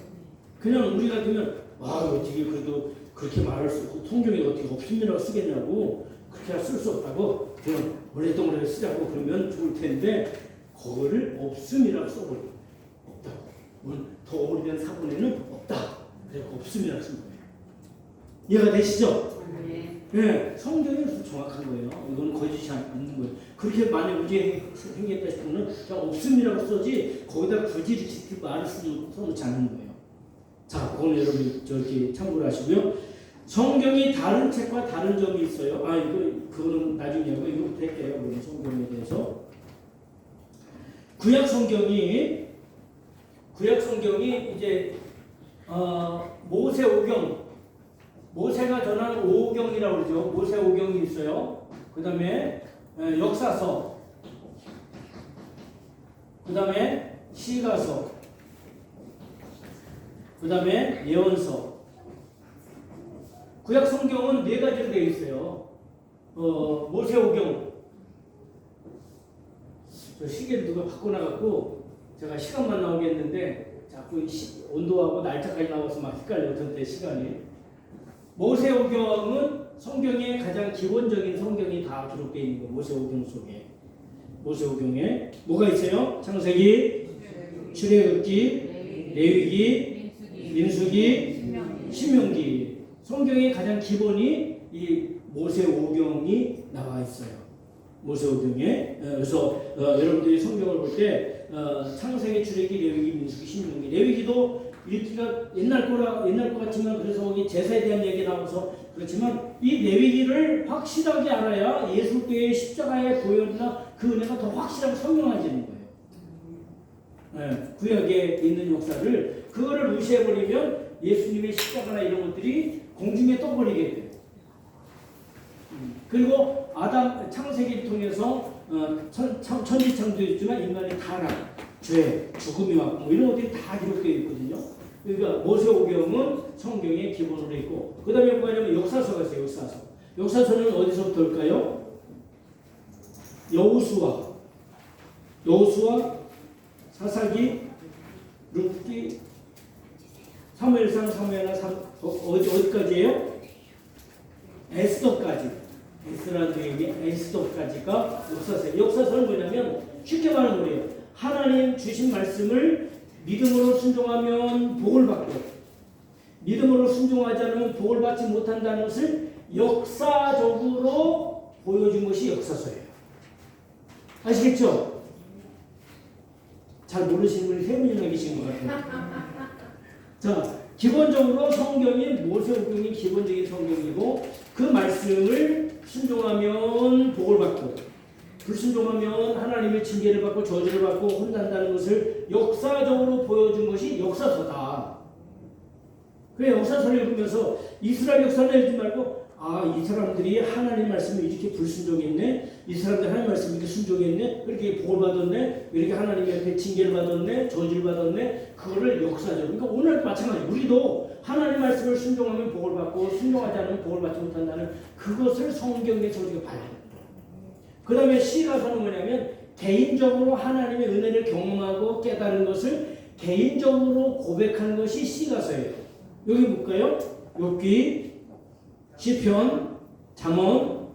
Speaker 2: 그냥 우리가 그러면 어떻게 그래도 그렇게 말할 수 없고 성경에 어떻게 없음이라고 쓰겠냐고 그렇게 쓸 수 없다고 그냥 원래동원에 쓰자고 그러면 좋을 텐데 그거를 없음이라고 써버리고 없다. 더 오래된 사본에는 없다. 그래서 없음이라고 쓴 거예요. 이해가 되시죠? 네, 성경이 정확한 거예요. 이건 거짓이 않는 거예요. 그렇게 만약 문제 생겼다 싶으면 그냥 없음이라고 써지 거기다 굳이 이렇게 말을 써놓지 않는 거예요. 자, 그건 여러분 저렇게 참고를 하시고요. 성경이 다른 책과 다른 점이 있어요. 그거는 나중에 하고 이거부터 할게요. 그럼 성경에 대해서. 구약 성경이 이제 모세가 전한 오경이라고 그러죠. 모세 오경이 있어요. 그 다음에 역사서, 그 다음에 시가서, 그 다음에 예언서. 구약 성경은 4가지로 되어 있어요. 모세 오경. 저 시계를 누가 바꿔놔갖고 제가 시간만 나오겠는데 자꾸 온도하고 날짜까지 나와서 막 헷갈려. 어떤 때 시간이. 모세오경은 성경의 가장 기본적인 성경이 다 기록되어 있는 거예요. 모세오경 속에. 모세오경에 뭐가 있어요? 창세기, 출애굽기, 레위기, 민수기, 신명기. 성경의 가장 기본이 이 모세오경이 나와 있어요. 모세오경에. 그래서 여러분들이 성경을 볼 때 창세기, 출애굽기, 레위기, 민수기, 신명기. 레위기도 읽기가 옛날 것 같지만 그래서 거기 제사에 대한 얘기 나와서 그렇지만 이 레위기를 확실하게 알아야 예수께의 십자가의 보혈이나 그 은혜가 더 확실하게 설명해지는 거예요. 네, 구약에 있는 역사를 그거를 무시해버리면 예수님의 십자가나 이런 것들이 공중에 떠버리게 돼요. 그리고 아담 창세기를 통해서 천지창조였지만 인간의 타락, 죄, 죽음이 왔고 뭐 이런 것들이 다 기록되어 있거든요. 그러니까 모세오경은 성경의 기본으로 있고 그 다음에 뭐냐면 역사서가 있어요. 역사서는 어디서부터 올까요? 여호수아, 사사기, 룻기, 사무엘상, 어디까지예요? 에스더까지. 에스더까지가 역사서예요. 역사서는 뭐냐면 쉽게 말하는 거예요. 하나님 주신 말씀을 믿음으로 순종하면 복을 받고 믿음으로 순종하지 않으면 복을 받지 못한다는 것을 역사적으로 보여준 것이 역사서예요. 아시겠죠? 잘 모르시는 분이 3분이나 계신 것 같아요. 자, 기본적으로 성경이 모세오경이 기본적인 성경이고 그 말씀을 순종하면 복을 받고 불순종하면 하나님의 징계를 받고 저주를 받고 혼난다는 것을 역사적으로 보여준 것이 역사서다. 그래 역사서를 읽으면서 이스라엘 역사를 읽지 말고 이 사람들이 하나님 말씀을 이렇게 불순종했네. 이 사람들 하나님 말씀을 이렇게 순종했네. 이렇게 복을 받았네. 이렇게 하나님 옆에 징계를 받았네. 저주를 받았네. 그거를 역사적으로. 그러니까 오늘 마찬가지. 우리도 하나님 말씀을 순종하면 복을 받고 순종하지 않으면 복을 받지 못한다는 그것을 성경에서 우리가 봐야 돼요. 그 다음에 시가서는 뭐냐면 개인적으로 하나님의 은혜를 경험하고 깨달은 것을 개인적으로 고백하는 것이 시가서예요. 여기 볼까요? 욥기, 시편, 잠언,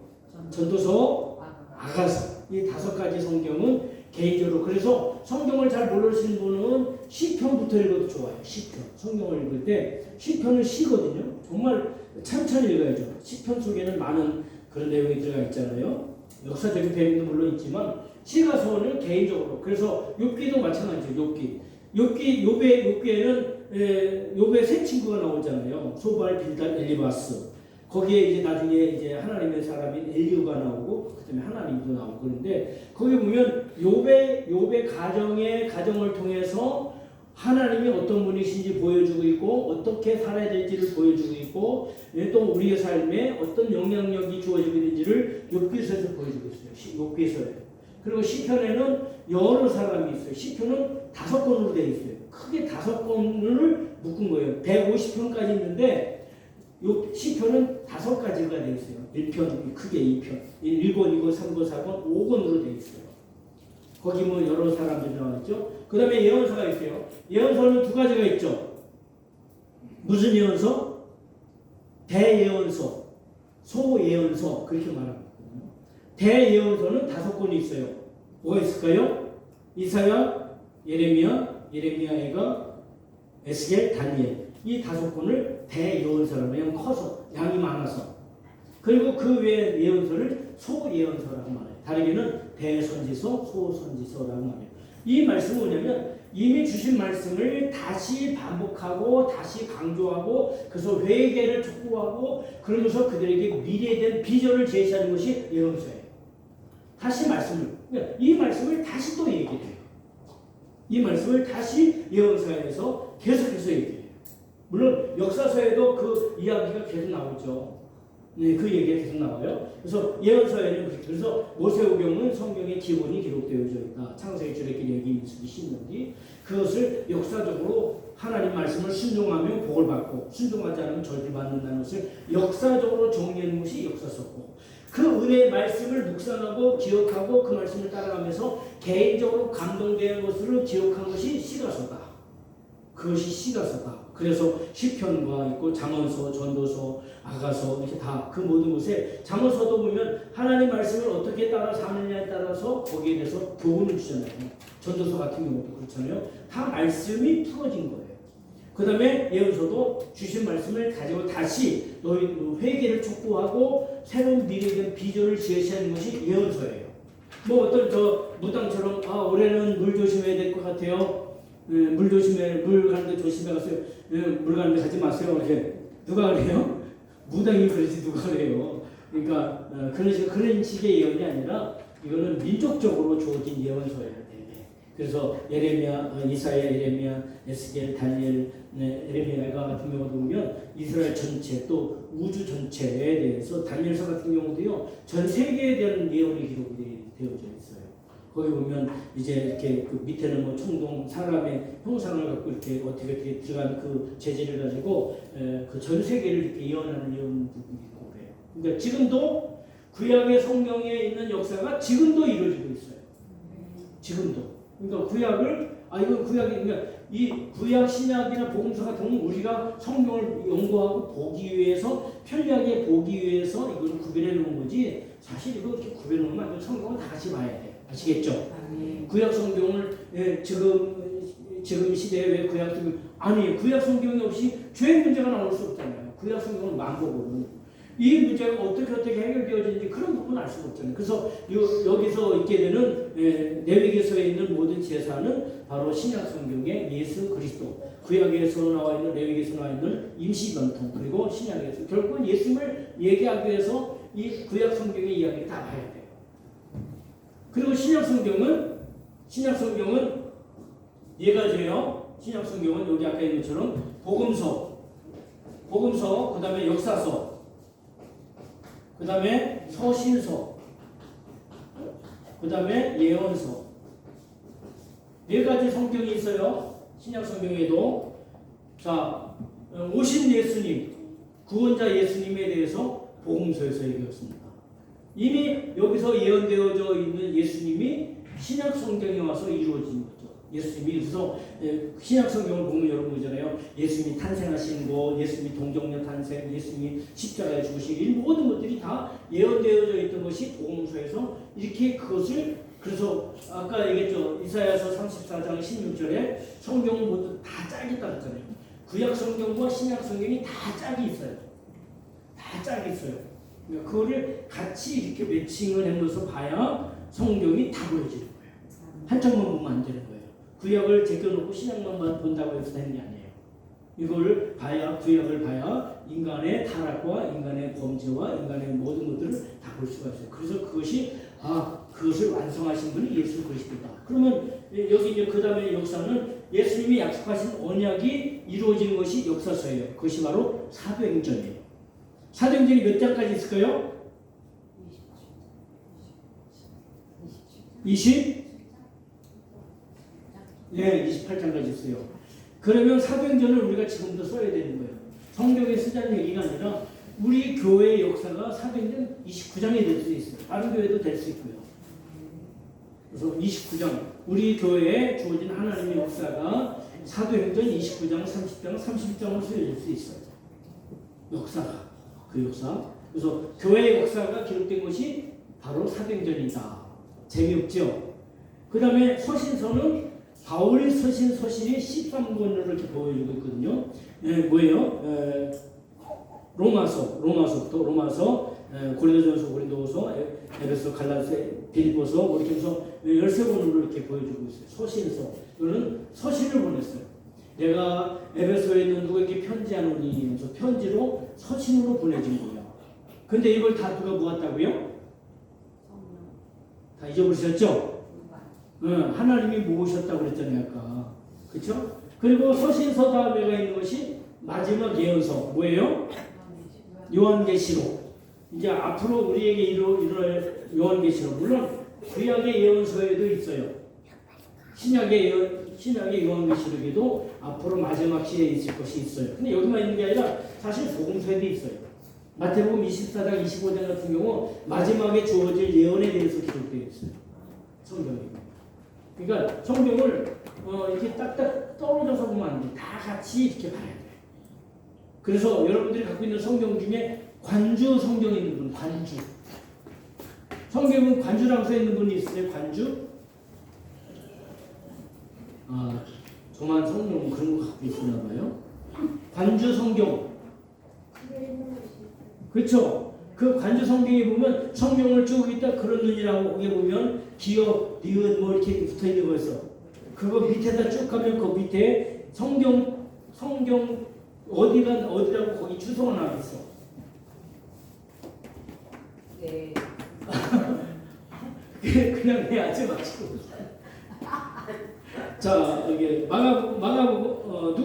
Speaker 2: 전도서, 아가서 이 5가지 성경은 개인적으로 그래서 성경을 잘 모르시는 분은 시편부터 읽어도 좋아요. 시편 성경을 읽을 때 시편은 시거든요. 정말 천천히 읽어야죠. 시편 속에는 많은 그런 내용이 들어가 있잖아요. 역사적인 배경도 물론 있지만 시가서는 개인적으로 그래서 욥기도 마찬가지죠. 욥기에는 욥의 세 친구가 나오잖아요. 소발, 빌달, 엘리바스. 거기에 이제 나중에 이제 하나님의 사람인 엘리후가 나오고 그다음에 하나님도 나오고 그런데 거기 보면 욥의 가정을 통해서 하나님이 어떤 분이신지 보여주고 있고 어떻게 살아야 될지를 보여주고 있고 또 우리의 삶에 어떤 영향력이 주어지고 있는지를 욥기서에서 보여주고 있어요. 욥기서에. 그리고 시편에는 여러 사람이 있어요. 시편은 5권으로 되어 있어요. 크게 5권을 묶은 거예요. 150편까지 있는데 시편은 5가지가 되어 있어요. 1편, 크게 2편, 1권, 2권, 3권, 4권, 5권으로 되어 있어요. 거기 뭐 여러 사람들이 나와있죠. 그 다음에 예언서가 있어요. 예언서는 2가지가 있죠. 무슨 예언서? 대예언서, 소예언서 그렇게 말합니다. 대예언서는 5권이 있어요. 뭐가 있을까요? 이사야, 예레미야, 예레미야가, 에스겔, 다니엘 이 5권을 대예언서라고 해요. 커서 양이 많아서. 그리고 그 외에 예언서를 소예언서라고 말해요. 다르게는 대선지서, 소선지서라고 말해요. 이 말씀은 뭐냐면 이미 주신 말씀을 다시 반복하고 다시 강조하고 그래서 회개를 촉구하고 그러면서 그들에게 미래에 대한 비전을 제시하는 것이 예언서예요. 다시 이 말씀을 다시 또 얘기해요. 이 말씀을 다시 예언서에서 계속해서 얘기해요. 물론 역사서에도 그 이야기가 계속 나오죠. 네, 그 얘기가 계속 나와요. 그래서 예언서에는 그래서 모세오경은 성경의 기본이 기록되어져 있다. 창세기, 출애굽기, 레위기, 민수기, 신명기 그것을 역사적으로 하나님 말씀을 순종하면 복을 받고 순종하지 않으면 절을 받는다는 것을 역사적으로 정리하는 것이 역사서고 그 은혜의 말씀을 묵상하고 기억하고 그 말씀을 따라가면서 개인적으로 감동되는 것으로 기억한 것이 시가서다. 그것이 시가서다. 그래서 시편과 있고 잠언서, 전도서, 아가서 이렇게 다 그 모든 곳에 잠언서도 보면 하나님 말씀을 어떻게 따라 사느냐에 따라서 거기에 대해서 교훈을 주잖아요. 전도서 같은 경우도 그렇잖아요. 다 말씀이 풀어진 거예요. 그 다음에 예언서도 주신 말씀을 가지고 다시 너희 회개를 촉구하고 새로운 미래에 대한 비전을 제시하는 것이 예언서예요. 뭐 어떤 무당처럼 올해는 물 조심해야 될 것 같아요. 물 가는데 조심해 가세요. 물 가는데 가지 마세요. 이렇게 누가 그래요? 무당이 그러지 누가 그래요? 그러니까 그런 식의 예언이 아니라 이거는 민족적으로 주어진 예언서예요. 그래서 예레미야, 이사야, 예레미야, 에스겔, 다니엘, 예레미야가 같은 경우도 보면 이스라엘 전체 또 우주 전체에 대해서 다니엘서 같은 경우도요 전 세계에 대한 예언이 기록이 되어져 있어요. 거기 보면 이제 이렇게 그 밑에는 뭐 총동 사람의 형상을 갖고 이렇게 어떻게 들어간 그 재질을 가지고 그 전 세계를 이렇게 예언하는 예언 부분이 있고 그래요. 그러니까 지금도 구약의 성경에 있는 역사가 지금도 이루어지고 있어요. 지금도. 그러니까 이건 그러니까 이 구약 신약이나 복음서 같은 경우는 우리가 성경을 연구하고 보기 위해서 편리하게 보기 위해서 이걸 구별해 놓은 거지 사실 이거 이렇게 구별해 놓으면 안 돼요. 성경은 다 같이 봐야 돼. 아시겠죠? 구약 성경을 지금 시대에 왜 구약 성경 구약 성경이 없이 죄의 문제가 나올 수 없잖아요. 구약 성경은 망고거든. 이 문제가 어떻게 해결되어지는지 그런 부분은 알 수가 없잖아요. 그래서 여기서 있게 되는 레위기서에 있는 모든 제사는 바로 신약 성경의 예수 그리스도, 구약에서 나와 있는 레위기에서 나와 있는 임시 전통 그리고 신약에서 결국은 예수님을 얘기하기 위해서 이 구약 성경의 이야기를 다 봐야 돼요. 그리고 신약 성경은 예가지예요. 신약 성경은 여기 아까 있는 것처럼 복음서, 그 다음에 역사서. 그 다음에 서신서, 그 다음에 예언서 4가지 성경이 있어요. 신약 성경에도. 자, 오신 예수님, 구원자 예수님에 대해서 복음서에서 얘기했습니다. 이미 여기서 예언되어져 있는 예수님이 신약 성경에 와서 이루어진 거죠. 예수님이. 그래서 신약 성경을 보면 여러분 보잖아요. 예수님이 탄생하신 것, 예수님이 동정녀 탄생, 예수님이 십자가에 죽으신 이 모든 것들이 다 예언되어져 있던 것이 복음서에서 이렇게 그것을, 그래서 아까 얘기했죠. 이사야서 34장 16절에 성경은 모두 다 짝이 있다 그랬잖아요. 구약 성경과 신약 성경이 다 짝이 있어요. 다 짝이 있어요. 그러니까 그거를 같이 이렇게 매칭을 해놓아서 봐야 성경이 다 보여지는 거예요. 한쪽만 보면 안 되는 거예요. 구약을 제껴놓고 신약만 본다고 해서 되는 게 아니에요. 이거를 봐야, 구약을 봐야 인간의 타락과 인간의 범죄와 인간의 모든 것들을 다 볼 수가 있어요. 그래서 그것이 그것을 완성하신 분이 예수 그리스도다. 그러면 여기 이제 그 다음에 역사는 예수님이 약속하신 언약이 이루어지는 것이 역사서예요. 그것이 바로 사도행전이에요. 사도행전이 몇 장까지 있을까요? 28장까지 있어요. 그러면 사도행전을 우리가 지금부터 써야 되는 거예요. 성경에 쓰자는 얘기가 아니라 우리 교회의 역사가 사도행전 29장이 될 수 있어요. 다른 교회도 될 수 있고요. 그래서 29장, 우리 교회에 주어진 하나님의 역사가 사도행전 29장, 30장, 31장으로 쓰여질 수 있어요. 역사가, 그 역사. 그래서 교회의 역사가 기록된 것이 바로 사도행전이다. 재미없죠? 그 다음에 서신서는 바울 서신이 13권으로 이렇게 보여주고 있거든요. 뭐예요? 로마서, 고린도전서, 고린도후서, 에베소, 갈라디아, 빌립보서, 뭐 이렇게 해서 13권으로 이렇게 보여주고 있어요. 서신서. 이거는 서신을 보냈어요. 내가 에베소에 있는 누구에게 편지하노니 하면서 편지로 서신으로 보내진 거예요. 근데 이걸 다 누가 모았다고요? 다 잊어버리셨죠? 하나님이 모으셨다고 그랬잖아요, 아까. 그쵸? 그리고 서신서 다음에가 있는 것이 마지막 예언서. 뭐예요? 요한계시록. 이제 앞으로 우리에게 일어날 요한계시록. 물론 구약의 예언서에도 있어요. 신약의 요한계시록에도 앞으로 마지막 시대에 있을 것이 있어요. 근데 여기만 있는 게 아니라 사실 복음서에도 있어요. 마태복음 24장, 25장 같은 경우 마지막에 주어질 예언에 대해서 기록되어 있어요. 성경이. 그러니까 성경을 이렇게 딱딱 떨어져서 보면 안 돼. 다 같이 이렇게 봐야 돼. 그래서 여러분들이 갖고 있는 성경 중에 관주 성경에 있는 분, 관주. 성경은 관주라고 써 있는 분이 있으세요? 관주? 저만 성경 그런 거 갖고 있었나 봐요. 관주 성경. 그렇죠? 그 관주 성경에 보면 성경을 쭉 있다 그런 눈이라고 거기에 보면 기억, 니은 뭐 이렇게 붙어 있는 거 있어. 그거 밑에다 쭉 가면 그 밑에 성경 어디라고 거기 주소가 나와 있어.
Speaker 3: 네.
Speaker 2: 그냥 해야지 마시고. 자, 여기 마가복음,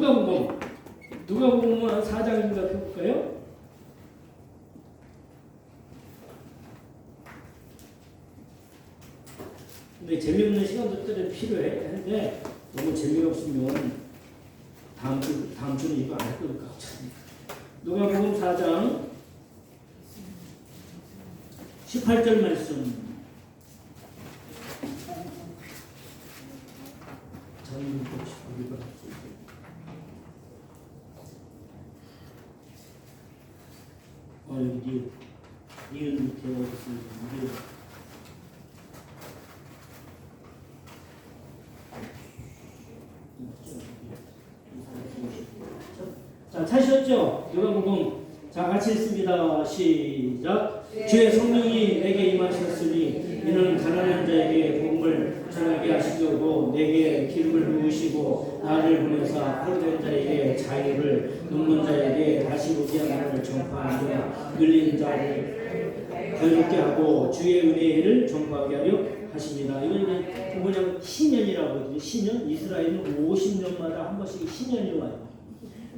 Speaker 2: 누가복음 한 4장인가 펴볼까요? 근데 재미없는 시간도 때는 필요해. 근데 너무 재미가 없으면 다음 주는 이거 안 할 것 같아. 누가복음 4장 18절 말씀. 여기 니은 밑에 어디 있습니까? 자, 찾으셨죠? 누가복음. 자, 같이 읽습니다. 시작. 주의 성령이 내게 임하셨으니 이는 가난한 자에게 복음을 전하게 하시려고 내게 기름을 부으시고 나를 보내사 포로된 자에게 자유를, 눕는 자에게 다시 보지 않음을 전파하며 눌린 자를 자유롭게 하고 주의 은혜를 전파하게 하려 하십니다. 이건 이제 뭐냐면 신년이라고 하거든요. 신년. 이스라엘은 50년마다 한 번씩 신년이 와요.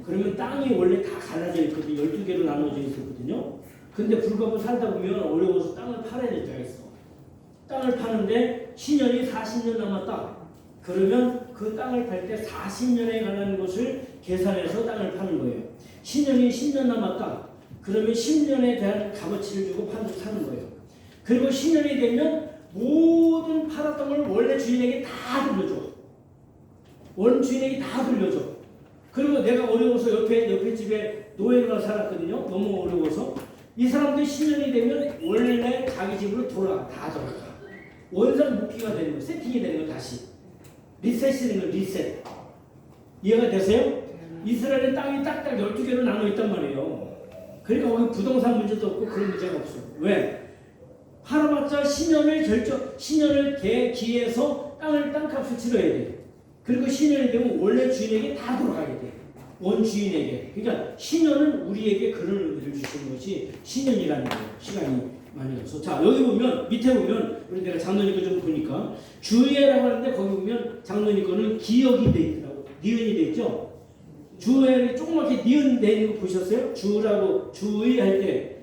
Speaker 2: 그러면 땅이 원래 다 갈라져 있거든요. 12개로 나눠져 있었거든요. 근데 불가고 살다 보면 어려워서 땅을 팔아야 될 때가 있어. 땅을 파는데 신년이 40년 남았다. 그러면 그 땅을 팔 때 40년에 관한 것을 계산해서 땅을 파는 거예요. 신년이 10년 남았다. 그러면 10년에 대한 값어치를 주고 사는 거예요. 그리고 10년이 되면 모든 팔았던 걸 원래 주인에게 다 돌려줘. 원주인에게 다 돌려줘. 그리고 내가 어려워서 옆에 집에 노예가 살았거든요. 너무 어려워서. 이 사람들이 신년이 되면 원래 자기 집으로 다 돌아가. 원상 복귀가 되는 거, 세팅이 되는 거 다시. 리셋이 되는 거, 리셋. 이해가 되세요? 이스라엘의 땅이 딱딱 12개로 나눠 있단 말이에요. 그러니까 거기 부동산 문제도 없고 그런 문제가 없어요. 왜? 팔아봤자 신년을 기해서 땅값을 치러야 돼요. 그리고 신년이 되면 원래 주인에게 다 돌아가야 돼요. 원주인에게. 그러니까 신년은 우리에게 그런 의미를 주시는 것이 신년이라는 거예요. 시간이 많이 가서. 자, 여기 보면, 밑에 보면, 우리 내가 장로님 거 좀 보니까, 주예라고 하는데 거기 보면 장로님 거는 기억이 돼 있더라고. 니은이 돼 있죠? 주에 조그맣게 니은 돼 있는 거 보셨어요? 주라고, 주의 할 때.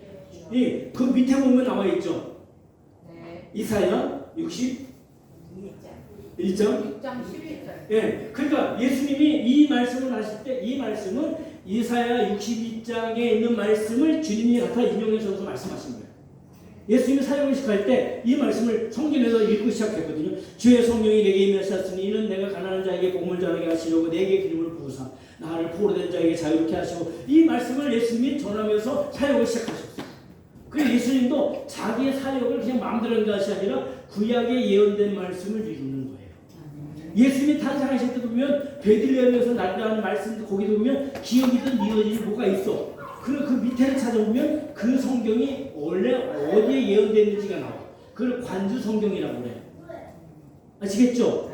Speaker 2: 그 밑에 보면 나와 있죠?
Speaker 3: 네.
Speaker 2: 이사야 61장
Speaker 3: 11절.
Speaker 2: 예, 그러니까 예수님이 이 말씀을 하실 때 이 말씀은 이사야 62장에 있는 말씀을 주님이 갖다 인용해서 말씀하신 거예요. 예수님이 사역을 때 이 말씀을 성경에서 읽고 시작했거든요. 주의 성령이 내게 임하셨으니 이는 내가 가난한 자에게 복음을 전하게 하시려고 내게 기름을 부으사 나를 포로된 자에게 자유롭게 하시고 이 말씀을 예수님이 전하면서 사역을 시작하셨어요. 그래서 예수님도 자기의 사역을 그냥 마음대로 하는 것이 아니라 구약에 예언된 말씀을 이루는 거예요. 예수님이 탄생하실 때도 보면 베들레헴에서 난다는 말씀도 거기도 보면 기억이든 이어진 뭐가 있어. 그리고 그 밑에를 찾아보면 그 성경이 원래 어디에 예언됐는지가 나와. 그걸 관주 성경이라고 그래요. 아시겠죠?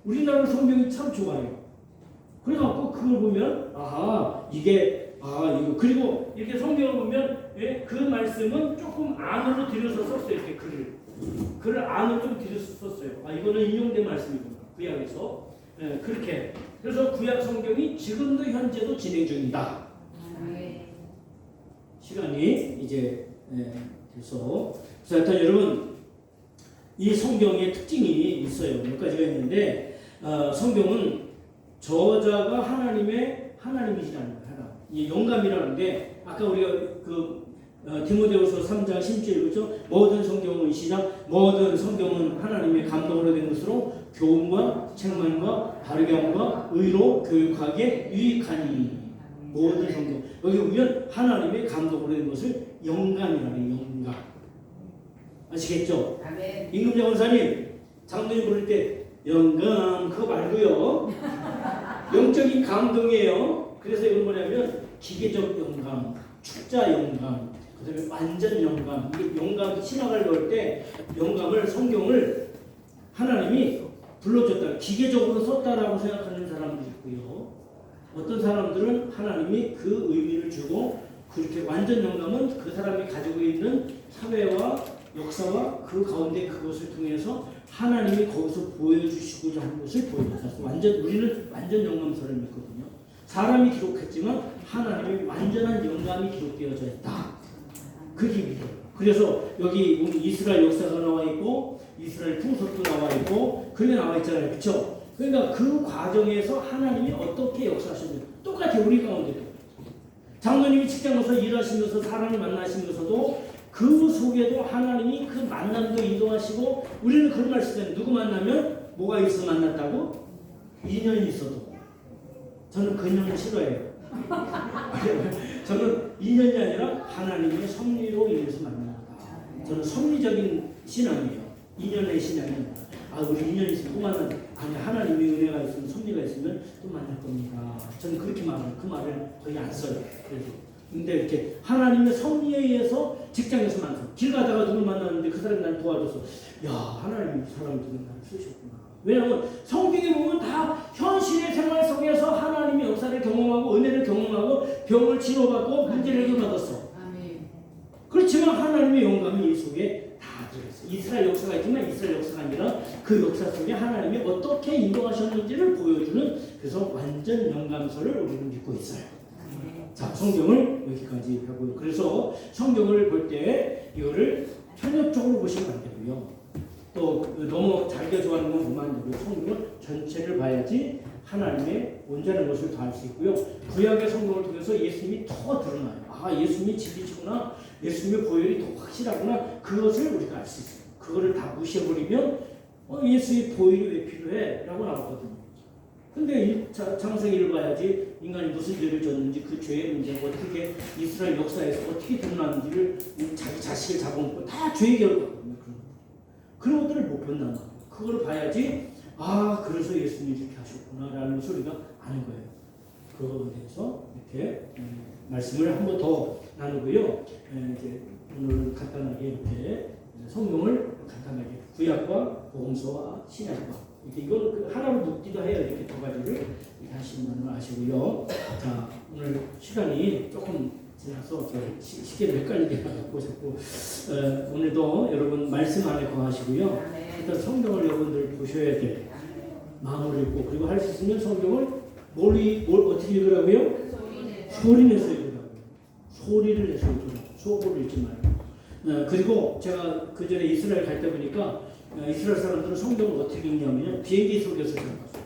Speaker 2: 우리나라 성경이 참 좋아요. 그래갖고 그걸 보면 이거 그리고 이렇게 성경을 보면 그 말씀은 조금 안으로 들여서 썼어요. 이렇게 글을 안으로 좀 들여서 썼어요. 이거는 인용된 말씀이구나. 구약에서 그렇게. 그래서 구약 성경이 지금도 현재도 진행 중이다. 시간이 이제 돼서 일단 여러분 이 성경의 특징이 있어요. 몇 가지가 있는데 성경은 저자가 하나님이시라는 거예요. 이 영감이라는 게 아까 우리가 디모데후서 3장 16절 그렇죠? 모든 성경은 시작 모든 성경은 하나님의 감동으로 된 것으로 교훈과 책망과 바르게 함과 의로 교육하기에 유익하니 모든 성경 여기 보면 하나님의 감동으로 된 것을 영감이라고 해요. 영감 아시겠죠? 임금자 원사님 장로님 부를 때 영감 그거 말고요 영적인 감동이에요. 그래서 이건 뭐냐면 기계적 영감 축자 영감 그 다음에 완전 영감 이게 영감 신학을 넣을 때 영감을 성경을 하나님이 불러줬다 기계적으로 썼다라고 생각하는 사람도 있고요. 어떤 사람들은 하나님이 그 의미를 주고 그렇게 완전 영감은 그 사람이 가지고 있는 사회와 역사와 그 가운데 그것을 통해서 하나님이 거기서 보여주시고자 하는 것을 보여줬어요. 우리는 완전 영감서를 믿거든요. 사람이 기록했지만 하나님의 완전한 영감이 기록되어져 있다. 그게 믿어요. 그래서 여기 이스라엘 역사가 나와 있고 이스라엘 풍속도 나와 있고 그게 나와 있잖아요. 그렇죠? 그러니까 그 과정에서 하나님이 어떻게 역사하시는지 똑같아요. 우리 가운데도. 장로님이 직장에서 일하시면서 사람을 만나시면서도 그 속에도 하나님이 그 만남도 인도하시고 우리는 그런 말 쓰잖아요. 누구 만나면 뭐가 있어 만났다고? 인연이 있어도. 저는 그 인연을 싫어해요. 저는 인연이 아니라 하나님의 섭리로 인해서 만난다. 저는 섭리적인 신앙이에요. 인연의 신앙이 아니라. 우리 인연이 있으면 또 만나다. 아니 하나님의 은혜가 있으면 섭리가 있으면 또 만날 겁니다. 저는 그렇게 그 말을 거의 안 써요. 그래서. 근데 이렇게 하나님의 섭리에 의해서 직장에서 만나. 길 가다가 누굴 만났는데 그 사람이 날 도와줘서 야 하나님이 사람들은 나를 쓰셨구나. 왜냐하면 성경에 보면 다 현실의 생활 속에서 하나님의 역사를 경험하고 은혜를 경험하고 병을 치료받고 문제를 해결받았어. 그렇지만 하나님의 영감이 이 속에 다 들어있어. 이스라엘 역사가 있지만 이스라엘 역사가 아니라 그 역사 속에 하나님이 어떻게 인도하셨는지를 보여주는 그래서 완전 영감서를 우리는 믿고 있어요. 자, 성경을 여기까지 하고요. 그래서 성경을 볼 때 이거를 편협적으로 보시면 안 되고요. 또 너무 자기가 좋아하는 건 보면 안 되고요. 성경을 전체를 봐야지 하나님의 온전한 것을 다 알 수 있고요. 구약의 성경을 통해서 예수님이 더 드러나요. 예수님이 진리시구나. 예수님의 보혈이 더 확실하구나. 그것을 우리가 알 수 있어요. 그거를 다 무시해버리면 예수의 보혈이 왜 필요해? 라고 나오거든요. 근데 창세기를 봐야지 인간이 무슨 죄를 졌는지 그 죄의 문제가 어떻게 이스라엘 역사에서 어떻게 드러났는지를 자기 자식을 잡아먹고 다 죄의 결과거든요. 그런 것들을 못 본단 말이에요. 그걸 봐야지 아 그래서 예수님이 이렇게 하셨구나라는 소리가 아는 거예요. 그거에 대해서 이렇게 말씀을 한 번 더 나누고요. 이제 오늘 간단하게 이렇게 성경을 간단하게 구약과 복음서와 신약과 이렇게 이걸 하나로 묶기도 해요. 이렇게 두 가지를 이렇게 하시는 걸 아시고요. 자 오늘 시간이 조금 지나서 쉽게 헷갈리게 해갖고 자꾸 오늘도 여러분 말씀 안에 거하시고요. 일단 성경을 여러분들 보셔야 돼. 마음으로 읽고 그리고 할 수 있으면 성경을 뭘 어떻게 읽으라고요? 소리 내서 읽으라고요. 소리를 내서 읽으라고. 소고를 읽지 말고. 그리고 제가 그 전에 이스라엘 갈 때 보니까 이스라엘 사람들은 성경을 어떻게 읽냐면요. 비행기 속에서 읽어봤어요.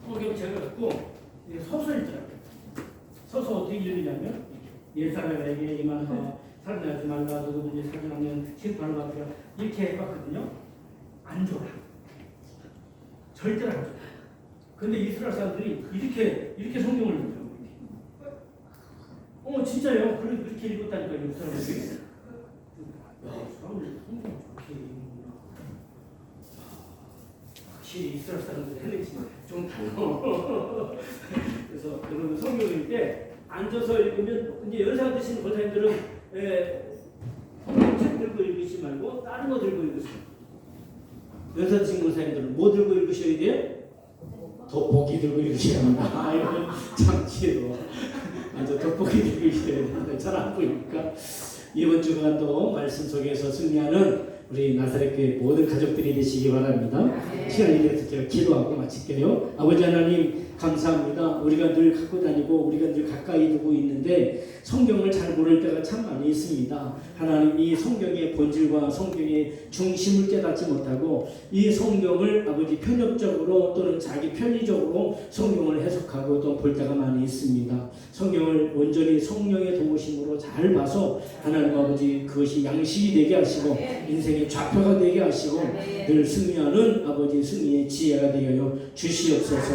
Speaker 2: 성경 제가 갖고 서서 읽더라고요. 서서 어떻게 읽느냐면 옛사람에게 임한다. 살인하지 말라. 누구든지 살인하면 심판을 받으라. 이렇게 해봤거든요. 안 좋아. 절대로 안 좋아. 근데 이스라엘 사람들이 이렇게 성경을 읽더라고요. 진짜요. 그렇게 읽었다니까요. 사람들이. 사람들이 성경을 저렇게 읽는구나. 확실히 이스라엘 사람들 헬레지만 좀 달라. 그래서 여러분 성경 읽을 때 앉아서 읽으면 이제 연상 드시는 권사님들은 성경 책 들고 읽으시지 말고 다른 거 들고 읽으세요. 연상 드시는 권사님들은 뭐 들고 읽으셔야 돼요? 돋보기 들고 읽으셔야 합니다. 이건 참치로 먼저 돋보기 들고 읽으셔야 되는데 잘 안 보이니까 이번 주간도 말씀 속에서 승리하는 우리 나사렛 교회 모든 가족들이 되시기 바랍니다. 시간이 돼서 제가 기도하고 마칠게요. 아버지 하나님 감사합니다. 우리가 늘 갖고 다니고 우리가 늘 가까이 두고 있는데 성경을 잘 모를 때가 참 많이 있습니다. 하나님 이 성경의 본질과 성경의 중심을 깨닫지 못하고 이 성경을 아버지 편협적으로 또는 자기 편리적으로 성경을 해석하고 또 볼 때가 많이 있습니다. 성경을 온전히 성령의 도우심으로 잘 봐서 하나님 아버지 그것이 양식이 되게 하시고 인생의 좌표가 되게 하시고 늘 승리하는 아버지 승리의 지혜가 되게 하여 주시옵소서.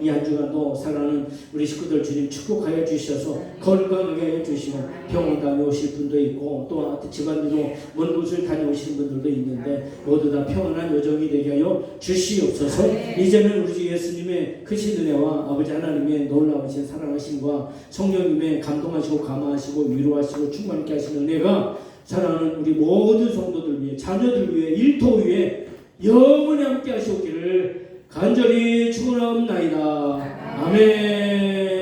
Speaker 2: 이 한 주간도 사랑하는 우리 식구들 주님 축복하여 주셔서 건강하게 하여 주시고 병원 다녀오실 분도 있고 또 집안으로 먼 곳을 다녀오시는 분들도 있는데 모두 다 평안한 여정이 되게 하여 주시옵소서. 이제는 우리 주 예수님의 크신 은혜와 아버지 하나님의 놀라우신 사랑하심과 성령님의 감동하시고 감화하시고 위로하시고 충만케 하시는 은혜가 사랑하는 우리 모든 성도들 위해 자녀들 위해 일터 위에 영원히 함께 하시옵기를 간절히 축원하옵나이다. 아멘.